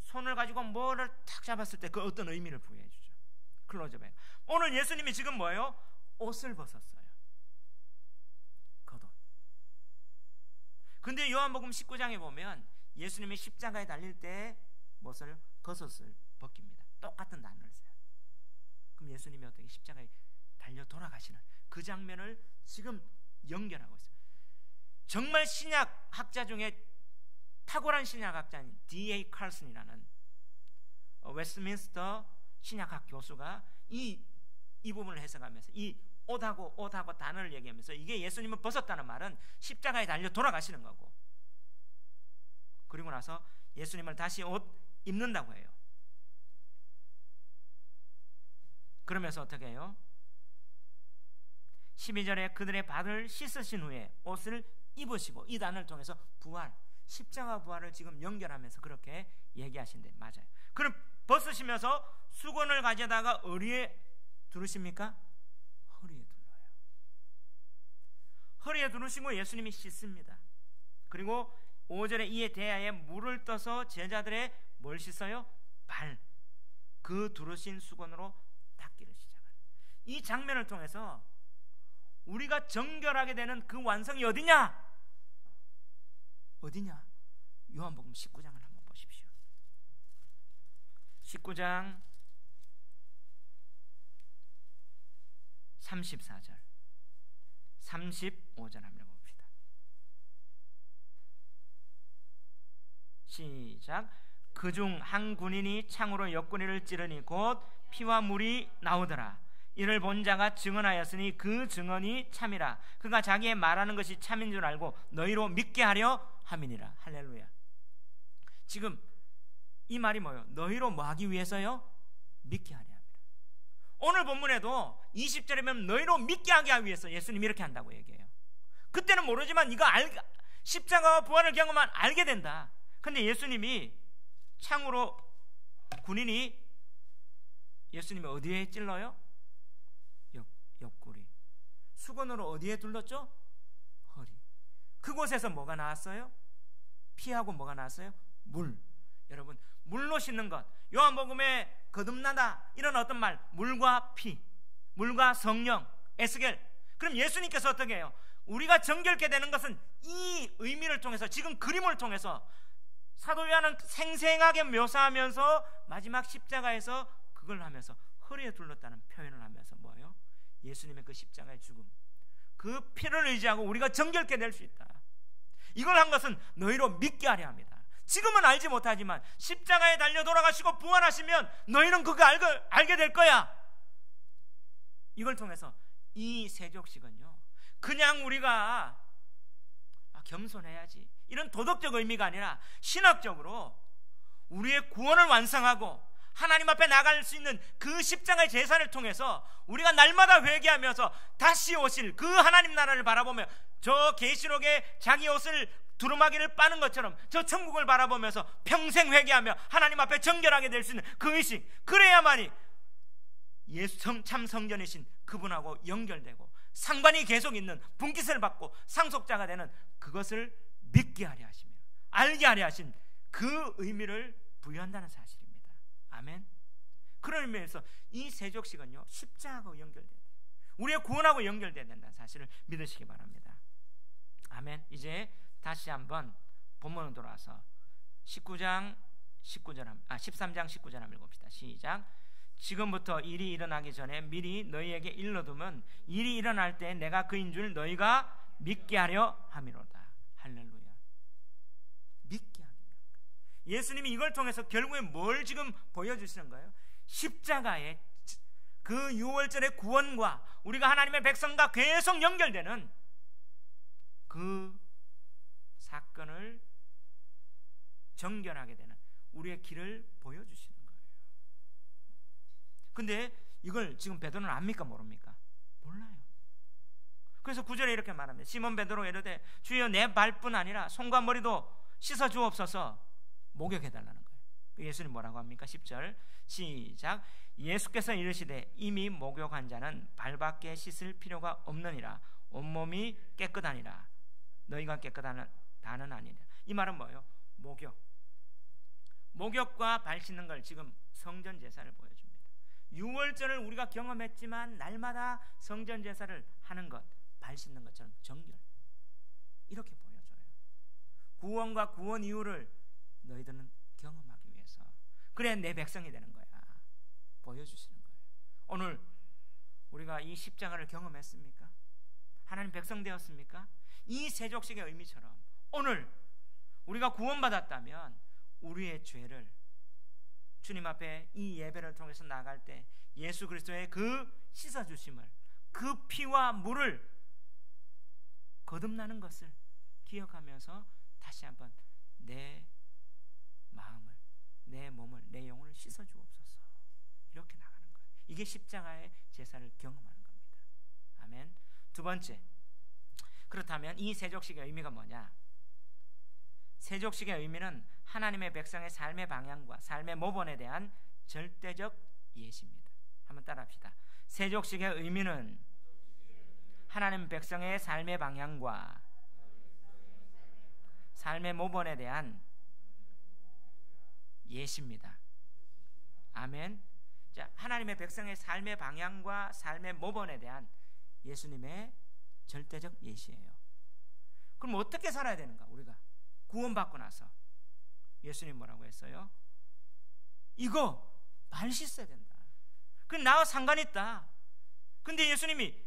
손을 가지고 뭐를 탁 잡았을 때 그 어떤 의미를 부여해 주죠. 클로즈업에. 오늘 예수님이 지금 뭐예요? 옷을 벗었어요. 겉옷. 근데 요한복음 19장에 보면 예수님이 십자가에 달릴 때 무엇을? 겉옷을 벗깁니다. 똑같은 단어를 써요. 그럼 예수님이 어떻게 십자가에 달려 돌아가시는 그 장면을 지금 연결하고 있어요. 정말 신약 학자 중에 탁월한 신약 학자인 D.A. 칼슨이라는 웨스트민스터 신약학 교수가 이 부분을 해석하면서 이 옷하고 단어를 얘기하면서 이게 예수님을 벗었다는 말은 십자가에 달려 돌아가시는 거고, 그리고 나서 예수님을 다시 옷 입는다고 해요. 그러면서 어떻게 해요? 12절에 그들의 발을 씻으신 후에 옷을 입으시고, 이 단어를 통해서 부활, 십자가 부활을 지금 연결하면서 그렇게 얘기하신대. 맞아요. 그럼 벗으시면서 수건을 가져다가 어디에 두르십니까? 허리에 둘러요. 허리에 두르시고 예수님이 씻습니다. 그리고 5절에 이에 대하여 물을 떠서 제자들의 뭘 씻어요? 발. 그 두르신 수건으로 닦기를 시작합니다. 이 장면을 통해서 우리가 정결하게 되는 그 완성이 어디냐? 어디냐? 요한복음 19장을 한번 보십시오. 19장 34절 35절 한번 봅시다. 시작. 그중 한 군인이 창으로 옆구리를 찌르니 곧 피와 물이 나오더라. 이를 본 자가 증언하였으니 그 증언이 참이라. 그가 자기의 말하는 것이 참인 줄 알고 너희로 믿게 하려 함이니라. 할렐루야. 지금 이 말이 뭐예요? 너희로 뭐 하기 위해서요? 믿게 하려 합니다. 오늘 본문에도 20절에 보면 너희로 믿게 하기 위해서 예수님이 이렇게 한다고 얘기해요. 그때는 모르지만 이거 십자가와 부활을 경험하면 알게 된다. 근데 예수님이 창으로, 군인이 예수님이 어디에 찔러요? 옆구리. 수건으로 어디에 둘렀죠? 허리. 그곳에서 뭐가 나왔어요? 피하고 뭐가 나왔어요? 물. 여러분, 물로 씻는 것, 요한복음에 거듭나다 이런 어떤 말, 물과 피, 물과 성령, 에스겔. 그럼 예수님께서 어떻게 해요? 우리가 정결케 되는 것은 이 의미를 통해서, 지금 그림을 통해서 사도 요한은 생생하게 묘사하면서 마지막 십자가에서 그걸 하면서 허리에 둘렀다는 표현을 하면서 뭐예요? 예수님의 그 십자가의 죽음, 그 피를 의지하고 우리가 정결케 될 수 있다. 이걸 한 것은 너희로 믿게 하려 합니다. 지금은 알지 못하지만 십자가에 달려 돌아가시고 부활하시면 너희는 그거 알게 될 거야. 이걸 통해서 이 세족식은요, 그냥 우리가 겸손해야지 이런 도덕적 의미가 아니라 신학적으로 우리의 구원을 완성하고 하나님 앞에 나갈 수 있는 그 십자가의 제사를 통해서 우리가 날마다 회개하면서 다시 오실 그 하나님 나라를 바라보며, 저 계시록에 자기 옷을 두루마기를 빠는 것처럼 저 천국을 바라보면서 평생 회개하며 하나님 앞에 정결하게 될 수 있는 그 의식, 그래야만이 예수 참 성전이신 그분하고 연결되고 상관이 계속 있는 분깃을 받고 상속자가 되는 그것을 믿게 하려 하시며 알게 하려 하신 그 의미를 부여한다는 사실입니다. 아멘. 그런 의미에서 이 세족식은요, 십자가하고 연결돼야 돼요. 우리의 구원하고 연결돼야 된다는 사실을 믿으시기 바랍니다. 아멘. 이제 다시 한번 본문으로 돌아와서 13장 19절 한번 읽읍시다. 시작. 지금부터 일이 일어나기 전에 미리 너희에게 일러두면 일이 일어날 때 내가 그인 줄 너희가 믿게 하려 함이로다. 할렐루야. 믿게 하기 위한 거예요. 예수님이 이걸 통해서 결국에 뭘 지금 보여주시는 거예요? 십자가의 그 6월절의 구원과 우리가 하나님의 백성과 계속 연결되는 그 사건을 정결하게 되는 우리의 길을 보여주시는 거예요. 근데 이걸 지금 베드로는 압니까 모릅니까? 몰라요. 그래서 9절에 이렇게 말합니다. 시몬 베드로가 이르되 주여 내 발뿐 아니라 손과 머리도 씻어 주옵소서. 목욕해달라는 거예요. 예수님 뭐라고 합니까? 10절 시작. 예수께서 이르시되 이미 목욕한 자는 발밖에 씻을 필요가 없느니라. 온몸이 깨끗하니라. 너희가 깨끗하다는 아니라. 이 말은 뭐예요? 목욕과 발 씻는 걸 지금 성전 제사를 보여줍니다. 6월절을 우리가 경험했지만 날마다 성전 제사를 하는 것, 발 씻는 것처럼 정결, 이렇게 보여줘요. 구원과 구원 이후를 너희들은 경험하기 위해서, 그래 내 백성이 되는 거야, 보여주시는 거예요. 오늘 우리가 이 십자가를 경험했습니까? 하나님 백성 되었습니까? 이 세족식의 의미처럼 오늘 우리가 구원받았다면 우리의 죄를 주님 앞에 이 예배를 통해서 나갈 때 예수 그리스도의 그 씻어주심을 그 피와 물을 거듭나는 것을 기억하면서 다시 한번 내 마음을, 내 몸을, 내 영혼을 씻어주옵소서. 이렇게 나가는 거예요. 이게 십자가의 제사를 경험하는 겁니다. 아멘. 두 번째, 그렇다면 이 세족식의 의미가 뭐냐? 세족식의 의미는 하나님의 백성의 삶의 방향과 삶의 모본에 대한 절대적 예시입니다. 한번 따라합시다. 세족식의 의미는 하나님 백성의 삶의 방향과 삶의 모본에 대한 예시입니다. 아멘. 자, 하나님의 백성의 삶의 방향과 삶의 모본에 대한 예수님의 절대적 예시예요. 그럼 어떻게 살아야 되는가? 우리가 구원받고 나서 예수님 뭐라고 했어요? 이거 발 씻어야 된다. 그럼 나와 상관 있다. 근데 예수님이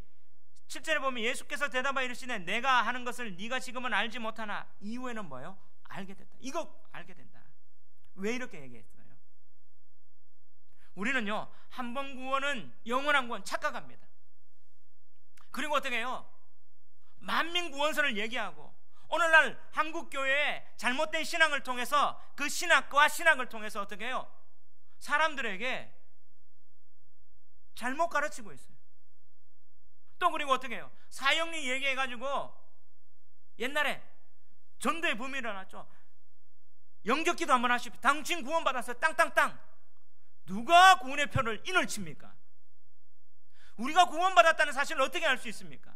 7절에 보면 예수께서 대답하여 이르시되 내가 하는 것을 네가 지금은 알지 못하나 이후에는 뭐예요? 알게 됐다. 이거 알게 된다. 왜 이렇게 얘기했어요? 우리는요, 한 번 구원은 영원한 구원 착각합니다. 그리고 어떻게 해요? 만민 구원설을 얘기하고 오늘날 한국교회의 잘못된 신앙을 통해서 그 신학과 신학을 통해서 어떻게 해요? 사람들에게 잘못 가르치고 있어요. 또 그리고 어떻게 해요? 사형리 얘기해가지고 옛날에 전도의 붐이 일어났죠. 영접기도 한번 하십시오. 당신 구원받았어요. 땅땅땅. 누가 구원의 표를 인을 칩니까? 우리가 구원받았다는 사실을 어떻게 알 수 있습니까?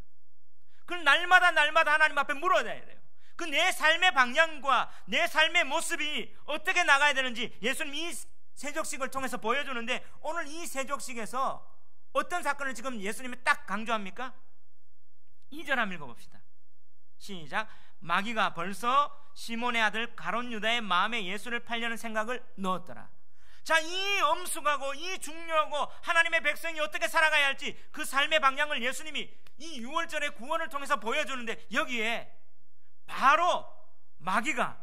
그걸 날마다 하나님 앞에 물어야 돼요. 그 내 삶의 방향과 내 삶의 모습이 어떻게 나가야 되는지 예수님 이 세족식을 통해서 보여주는데, 오늘 이 세족식에서 어떤 사건을 지금 예수님이 딱 강조합니까? 2절 한번 읽어봅시다. 시작. 마귀가 벌써 시몬의 아들 가룟 유다의 마음에 예수를 팔려는 생각을 넣었더라. 자, 이 엄숙하고 이 중요하고 하나님의 백성이 어떻게 살아가야 할지 그 삶의 방향을 예수님이 이 6월절의 구원을 통해서 보여주는데, 여기에 바로 마귀가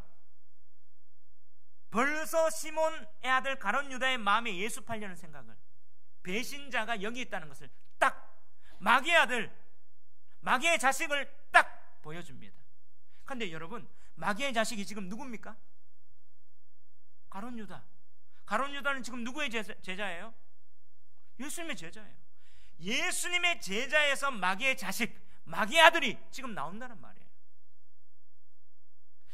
벌써 시몬의 아들 가룟 유다의 마음에 예수 팔려는 생각을, 배신자가 여기 있다는 것을 딱 마귀의 아들, 마귀의 자식을 딱 보여줍니다. 그런데 여러분, 마귀의 자식이 지금 누굽니까? 가룟 유다. 가룟 유다는 지금 누구의 제자예요? 예수님의 제자예요. 예수님의 제자에서 마귀의 자식, 마귀의 아들이 지금 나온다는 말이에요.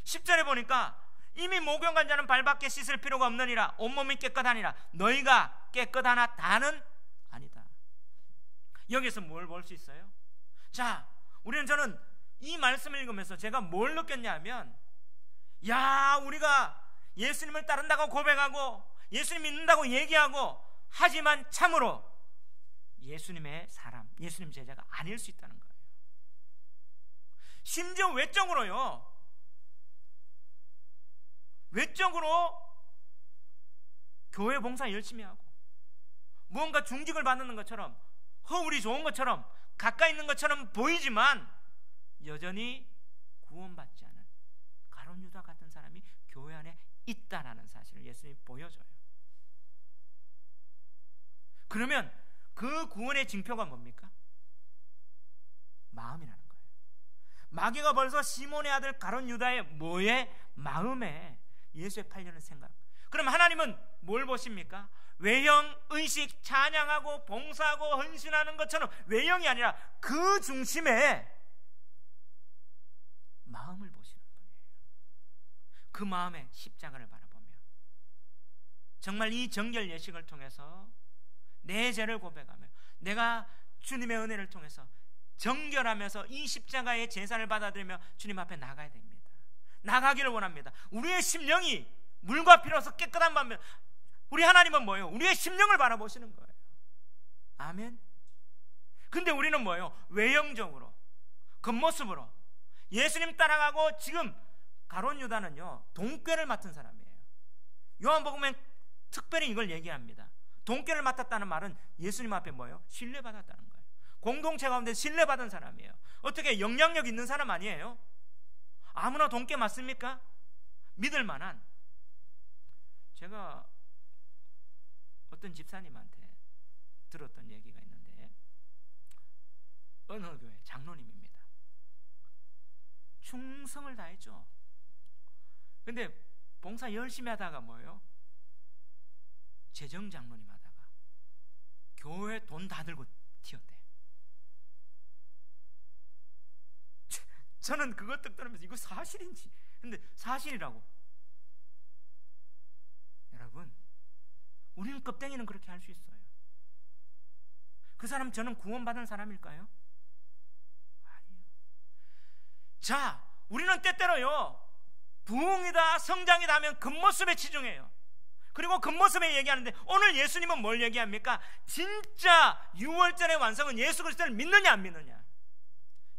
10절에 보니까 이미 목욕한 자는 발밖에 씻을 필요가 없느니라. 온몸이 깨끗하니라. 너희가 깨끗하나 다는 아니다. 여기서 뭘 볼 수 있어요? 자, 저는 이 말씀을 읽으면서 제가 뭘 느꼈냐 하면, 야, 우리가 예수님을 따른다고 고백하고 예수님 믿는다고 얘기하고 하지만 참으로 예수님의 사람, 예수님 제자가 아닐 수 있다는 거예요. 심지어 외적으로 교회 봉사 열심히 하고 무언가 중직을 받는 것처럼 허울이 좋은 것처럼 가까이 있는 것처럼 보이지만 여전히 구원받지 않은 가룟 유다 같은 사람이 교회 안에 있다라는 사실을 예수님이 보여줘요. 그러면 그 구원의 징표가 뭡니까? 마음이라는 거예요. 마귀가 벌써 시몬의 아들 가룟 유다의 뭐에? 마음에 예수에 팔려는 생각. 그럼 하나님은 뭘 보십니까? 외형, 의식, 찬양하고 봉사하고 헌신하는 것처럼 외형이 아니라 그 중심에 마음을 보시는 분이에요. 그 마음에 십자가를 바라보며 정말 이 정결 예식을 통해서 내 죄를 고백하며 내가 주님의 은혜를 통해서 정결하면서 이 십자가의 제사를 받아들이며 주님 앞에 나가야 됩니다. 나가기를 원합니다. 우리의 심령이 물과 피로서 깨끗한 반면 우리 하나님은 뭐예요? 우리의 심령을 바라보시는 거예요. 아멘. 근데 우리는 뭐예요? 외형적으로, 겉모습으로 예수님 따라가고, 지금 가룟 유다는요 돈꾀를 맡은 사람이에요. 요한복음엔 특별히 이걸 얘기합니다. 돈꾀를 맡았다는 말은 예수님 앞에 뭐예요? 신뢰받았다는 거예요. 공동체 가운데 신뢰받은 사람이에요. 어떻게 영향력 있는 사람 아니에요? 아무나 돈꾀 맞습니까? 믿을 만한. 제가 어떤 집사님한테 들었던 얘기가 있는데, 어느 교회? 장로님입니다. 충성을 다했죠. 근데 봉사 열심히 하다가 뭐예요? 재정 장로님 하다가 교회 돈 다 들고 튀었대. 저는 그것 떡 떠나면서 이거 사실인지, 근데 사실이라고. 여러분, 우리는 껍데기는 그렇게 할 수 있어요. 그 사람 저는 구원받은 사람일까요? 아니요. 자, 우리는 때때로요, 부흥이다 성장이다 하면 겉모습에 치중해요. 그리고 겉모습에 얘기하는데 오늘 예수님은 뭘 얘기합니까? 진짜 6월절의 완성은 예수 그리스도를 믿느냐 안 믿느냐.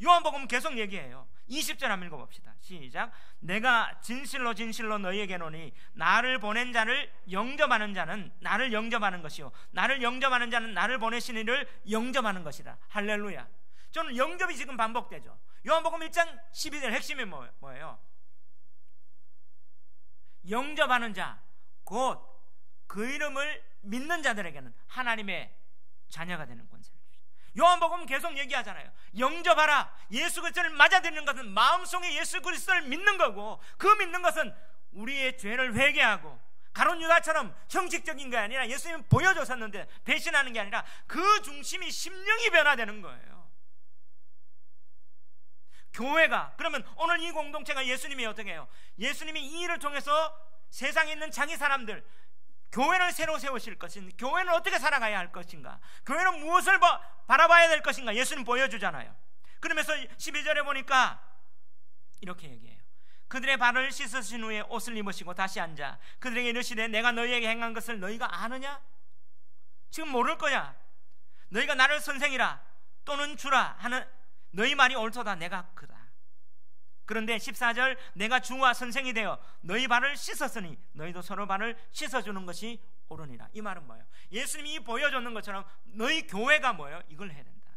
요한복음 계속 얘기해요. 20절 한번 읽어봅시다. 시작. 내가 진실로 진실로 너희에게 노니 나를 보낸 자를 영접하는 자는 나를 영접하는 것이요 나를 영접하는 자는 나를 보내신 이를 영접하는 것이다. 할렐루야. 저는 영접이 지금 반복되죠. 요한복음 1장 12절 핵심이 뭐예요? 영접하는 자, 곧 그 이름을 믿는 자들에게는 하나님의 자녀가 되는 권세를 주죠. 요한복음 계속 얘기하잖아요. 영접하라. 예수 그리스도를 맞아들이는 것은 마음속에 예수 그리스도를 믿는 거고, 그 믿는 것은 우리의 죄를 회개하고, 가룟 유다처럼 형식적인 게 아니라 예수님은 보여줬었는데 배신하는 게 아니라 그 중심이 심령이 변화되는 거예요. 교회가, 그러면 오늘 이 공동체가 예수님이 어떻게 해요? 예수님이 이 일을 통해서 세상에 있는 자기 사람들, 교회를 새로 세우실 것인가, 교회는 어떻게 살아가야 할 것인가, 교회는 무엇을 바라봐야 될 것인가, 예수님 보여주잖아요. 그러면서 12절에 보니까 이렇게 얘기해요. 그들의 발을 씻으신 후에 옷을 입으시고 다시 앉아 그들에게 이르시되 내가 너희에게 행한 것을 너희가 아느냐? 지금 모를 거야. 너희가 나를 선생이라 또는 주라 하는 너희 말이 옳도다. 내가 크다. 그런데 14절 내가 주와 선생이 되어 너희 발을 씻었으니 너희도 서로 발을 씻어주는 것이 옳으니라. 이 말은 뭐예요? 예수님이 보여줬는 것처럼 너희 교회가 뭐예요? 이걸 해야 된다.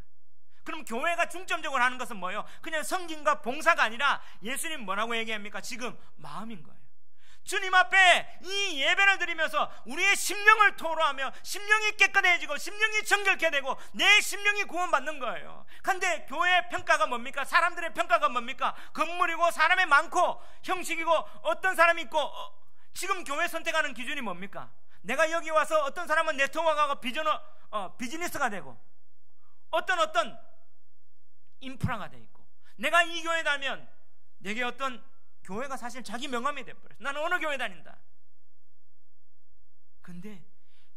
그럼 교회가 중점적으로 하는 것은 뭐예요? 그냥 성김과 봉사가 아니라 예수님 뭐라고 얘기합니까? 지금 마음인 거예요. 주님 앞에 이 예배를 드리면서 우리의 심령을 토로하며 심령이 깨끗해지고 심령이 정결케 되고 내 심령이 구원받는 거예요. 근데 교회의 평가가 뭡니까? 사람들의 평가가 뭡니까? 건물이고 사람이 많고 형식이고 어떤 사람이 있고 지금 교회 선택하는 기준이 뭡니까? 내가 여기 와서 어떤 사람은 네트워크하고 비즈니스가 되고 어떤 인프라가 돼 있고, 내가 이 교회 다니면 내게 어떤 교회가 사실 자기 명함이 돼버렸어. 나는 어느 교회 다닌다. 근데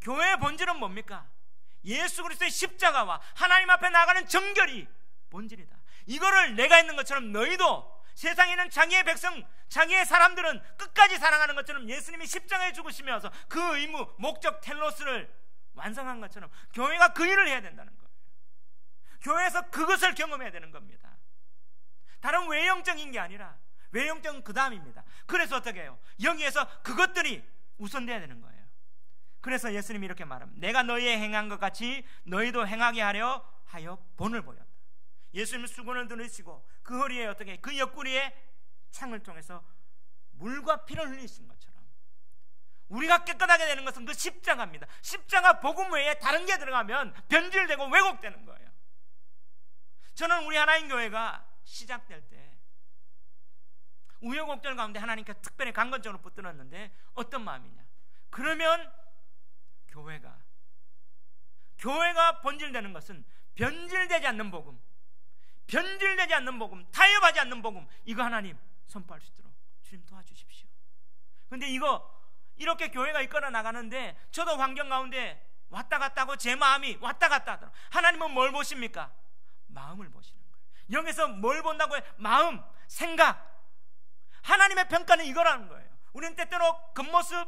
교회의 본질은 뭡니까? 예수 그리스도의 십자가와 하나님 앞에 나가는 정결이 본질이다. 이거를 내가 있는 것처럼 너희도 세상에 있는 장애의 백성, 장애의 사람들은 끝까지 사랑하는 것처럼 예수님이 십자가에 죽으시면서 그 의무, 목적, 텔로스를 완성한 것처럼 교회가 그 일을 해야 된다는 거예요. 교회에서 그것을 경험해야 되는 겁니다. 다른 외형적인 게 아니라 외형적은 그 다음입니다. 그래서 어떻게 해요? 여기에서 그것들이 우선돼야 되는 거예요. 그래서 예수님이 이렇게 말합니다. 내가 너희의 행한 것 같이 너희도 행하게 하려 하여 본을 보였다. 예수님은 수건을 들으시고 그 허리에 어떻게 그 옆구리에 창을 통해서 물과 피를 흘리신 것처럼 우리가 깨끗하게 되는 것은 그 십자가입니다. 십자가 복음 외에 다른 게 들어가면 변질되고 왜곡되는 거예요. 저는 우리 하나님 교회가 시작될 때 우여곡절 가운데 하나님께서 특별히 강건적으로 붙들었는데 어떤 마음이냐? 그러면 교회가 번질되는 것은 변질되지 않는 복음, 타협하지 않는 복음, 이거 하나님 선포할 수 있도록 주님 도와주십시오. 근데 이렇게 교회가 이끌어 나가는데 저도 환경 가운데 왔다 갔다 하고 제 마음이 왔다 갔다 하더라고요. 하나님은 뭘 보십니까? 마음을 보시는 거예요. 여기서 뭘 본다고 해요? 마음, 생각. 하나님의 평가는 이거라는 거예요. 우리는 때때로 겉모습,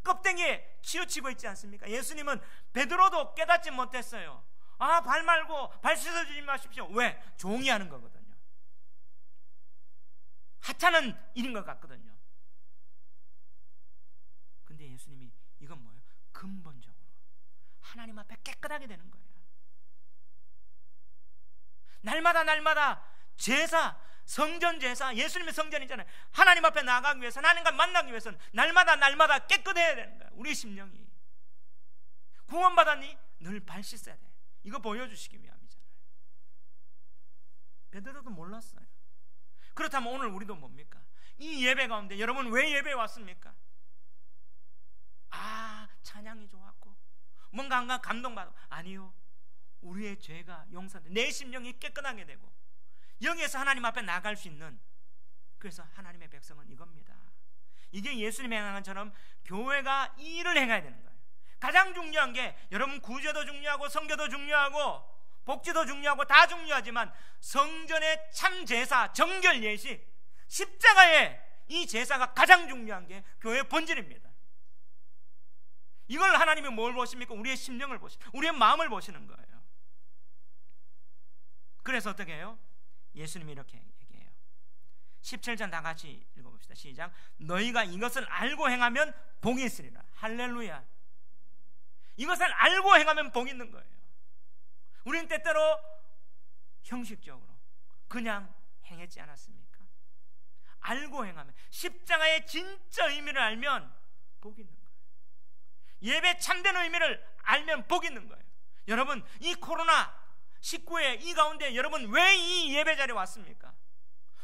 껍데기에 치우치고 있지 않습니까? 예수님은 베드로도 깨닫지 못했어요. 발 말고 발 씻어주지 마십시오. 왜? 종이 하는 거거든요. 하찮은 일인 것 같거든요. 근데 예수님이 이건 뭐예요? 근본적으로 하나님 앞에 깨끗하게 되는 거예요. 날마다 제사, 성전 제사, 예수님의 성전이잖아요. 하나님 앞에 나가기 위해서, 하나님과 만나기 위해서는 날마다 깨끗해야 되는 거야. 우리 심령이 구원받았니? 늘 발 씻어야 돼. 이거 보여주시기 위함이잖아요. 베드로도 몰랐어요. 그렇다면 오늘 우리도 뭡니까? 이 예배 가운데 여러분 왜 예배에 왔습니까? 찬양이 좋았고 뭔가 감동받고, 아니요, 우리의 죄가 용서돼 내 심령이 깨끗하게 되고 여기에서 하나님 앞에 나갈 수 있는, 그래서 하나님의 백성은 이겁니다. 이게 예수님이 행한 것처럼 교회가 이 일을 행해야 되는 거예요. 가장 중요한 게, 여러분 구제도 중요하고 성교도 중요하고 복지도 중요하고 다 중요하지만 성전의 참 제사, 정결 예식, 십자가의 이 제사가 가장 중요한 게 교회의 본질입니다. 이걸 하나님이 뭘 보십니까? 우리의 심령을 보시고 우리의 마음을 보시는 거예요. 그래서 어떻게 해요? 예수님이 이렇게 얘기해요. 17절 다 같이 읽어봅시다. 시작. 너희가 이것을 알고 행하면 복이 있으리라. 할렐루야. 이것을 알고 행하면 복이 있는 거예요. 우리는 때때로 형식적으로 그냥 행했지 않았습니까? 알고 행하면, 십자가의 진짜 의미를 알면 복이 있는 거예요. 예배 참된 의미를 알면 복이 있는 거예요. 여러분, 이 코로나19의 이 가운데 여러분 왜 이 예배 자리에 왔습니까?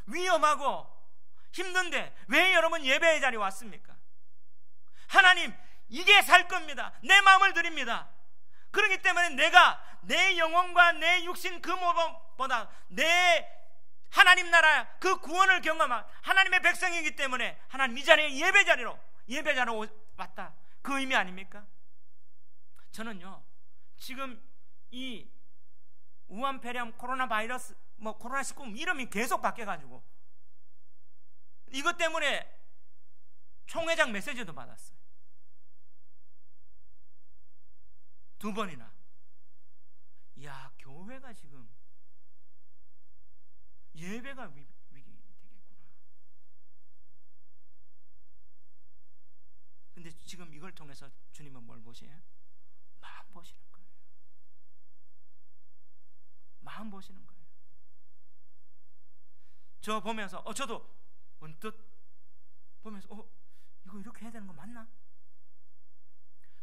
위험하고 힘든데 왜 여러분 예배 자리에 왔습니까? 하나님, 이게 살 겁니다. 내 마음을 드립니다. 그렇기 때문에 내가 내 영혼과 내 육신 그 무엇보다 내 하나님 나라 그 구원을 경험한 하나님의 백성이기 때문에 하나님 이 자리에 예배자리로 왔다, 그 의미 아닙니까? 저는요, 지금 이 우한 폐렴 코로나 바이러스 코로나19 이름이 계속 바뀌어가지고 이것 때문에 총회장 메시지도 받았어요. 2번이나. 이야, 교회가 지금 예배가 위기 되겠구나. 근데 지금 이걸 통해서 주님은 뭘 보세요? 마음 보시는 거예요. 마음 보시는 거예요. 저 보면서 저도 언뜻 보면서 이거 이렇게 해야 되는 거 맞나?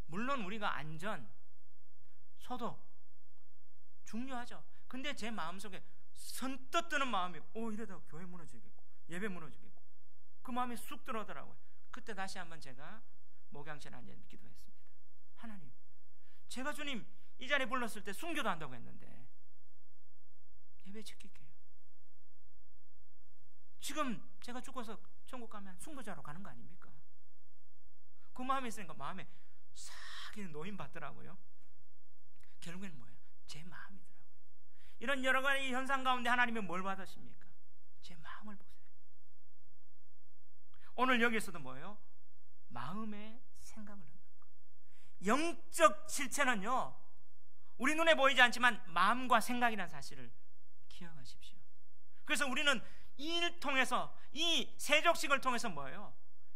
물론 우리가 안전, 소독 중요하죠. 근데 제 마음속에 선뜻 드는 마음이 이러다가 교회 무너지겠고 예배 무너지겠고 그 마음이 쑥 들어오더라고요. 그때 다시 한번 제가 목양실에 앉아 기도했습니다. 하나님, 제가 주님 이 자리에 불렀을 때 순교도 한다고 했는데 예배 지킬게요. 지금 제가 죽어서 천국 가면 순교자로 가는 거 아닙니까? 그 마음이 있으니까 마음에 싹 노임 받더라고요. 결국에는 뭐예요? 제 마음이더라고요. 이런 여러 가지 현상 가운데 하나님이 뭘 받으십니까? 제 마음을 보세요. 오늘 여기에서도 뭐예요? 마음의 생각을 얻는 거. 영적 실체는요, 우리 눈에 보이지 않지만 마음과 생각이라는 사실을 기억하십시오. 그래서 우리는 이 일 통해서, 이 세족식을 통해서 뭐예요?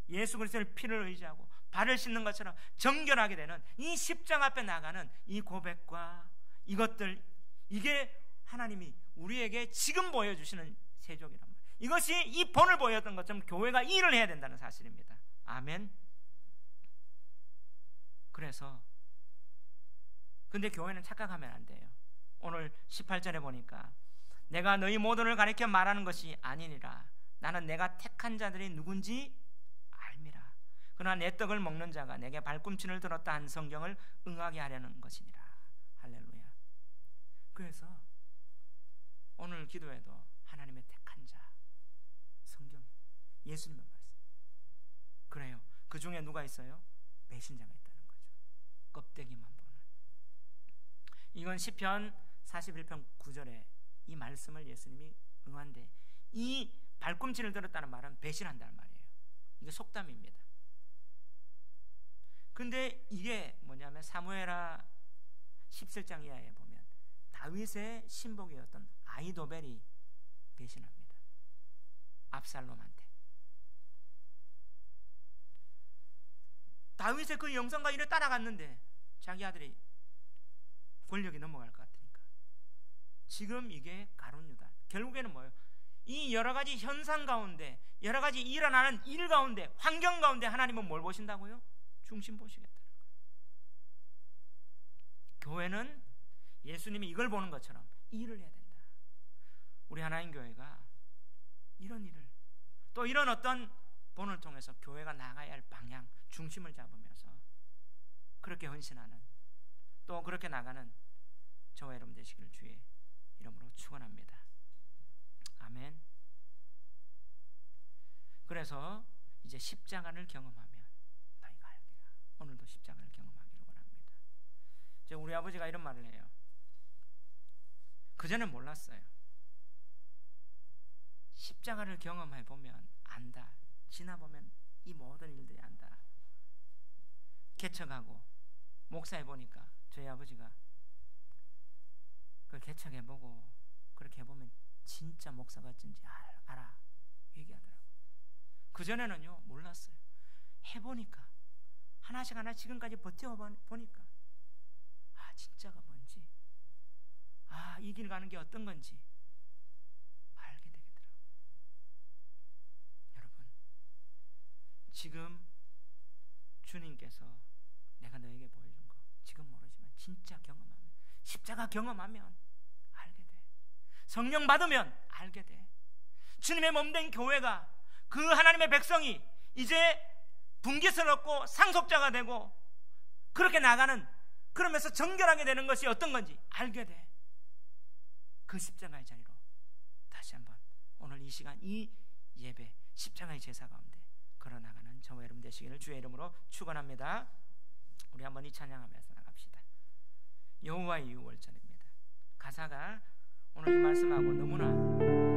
예수 그리스도의 피를 의지하고 발을 씻는 것처럼 정결하게 되는 이 십자가 앞에 나가는 이 고백과 이것들, 이게 하나님이 우리에게 지금 보여주시는 세족이란 말이에요. 이것이 이 본을 보였던 것처럼 교회가 이 일을 해야 된다는 사실입니다. 아멘. 그래서 근데 교회는 착각하면 안 돼요. 오늘 18절에 보니까 내가 너희 모두를 가리켜 말하는 것이 아니니라. 나는 내가 택한 자들이 누군지 알미라. 그러나 내 떡을 먹는 자가 내게 발꿈치를 들었다 한 성경을 응하게 하려는 것이니라. 할렐루야. 그래서 오늘 기도에도 하나님의 택한 자, 성경, 예수님의 말씀. 그래요. 그 중에 누가 있어요? 배신자가 있다는 거죠. 껍데기만 보는. 이건 시편 41편 9절에 이 말씀을 예수님이 응한데, 이 발꿈치를 들었다는 말은 배신한다는 말이에요. 이게 속담입니다. 근데 이게 뭐냐면 사무엘하 17장 이하에 보면 다윗의 신복이었던 아히도벨이 배신합니다. 압살롬한테. 다윗의 그 영성과 이를 따라갔는데 자기 아들이 권력이 넘어갈 것 같으니까 지금 이게 가룟 유다. 결국에는 뭐예요? 이 여러 가지 현상 가운데, 여러 가지 일어나는 일 가운데, 환경 가운데 하나님은 뭘 보신다고요? 중심 보시겠다는 거예요. 교회는 예수님이 이걸 보는 것처럼 이 일을 해야 된다. 우리 하나님 교회가 이런 일을, 또 이런 어떤 본을 통해서 교회가 나가야 할 방향, 중심을 잡으면서 그렇게 헌신하는, 또 그렇게 나가는 저와 여러분 되시기를 주의 이름으로 축원합니다. 아멘. 그래서 이제 십자가를 경험하면 너희가 알리라. 오늘도 십자가를 경험하기를 원합니다. 우리 아버지가 이런 말을 해요. 그전엔 몰랐어요. 십자가를 경험해 보면 안다. 지나보면 이 모든 일들이 안다. 개척하고 목사해 보니까 저희 아버지가 그걸 개척해보고 그렇게 해보면 진짜 목사가 어쩐지 알아 얘기하더라고요. 그전에는요 몰랐어요. 해보니까 하나씩 하나 지금까지 버텨보니까 진짜가 뭔지, 이 길 가는 게 어떤 건지 알게 되겠더라고요. 여러분, 지금 주님께서 내가 너에게 보여준 거 지금 모르지만 진짜 경험하면, 십자가 경험하면 알게 돼. 성령 받으면 알게 돼. 주님의 몸된 교회가, 그 하나님의 백성이 이제 분깃스럽고 상속자가 되고 그렇게 나가는, 그러면서 정결하게 되는 것이 어떤 건지 알게 돼. 그 십자가의 자리로 다시 한번 오늘 이 시간, 이 예배, 십자가의 제사 가운데 걸어나가는 저와 여러분 되시기를 주의 이름으로 축원합니다. 우리 한번 이 찬양하면서 나갑시다. 여호와의 유월절입니다. 가사가 오늘 이 말씀하고 너무나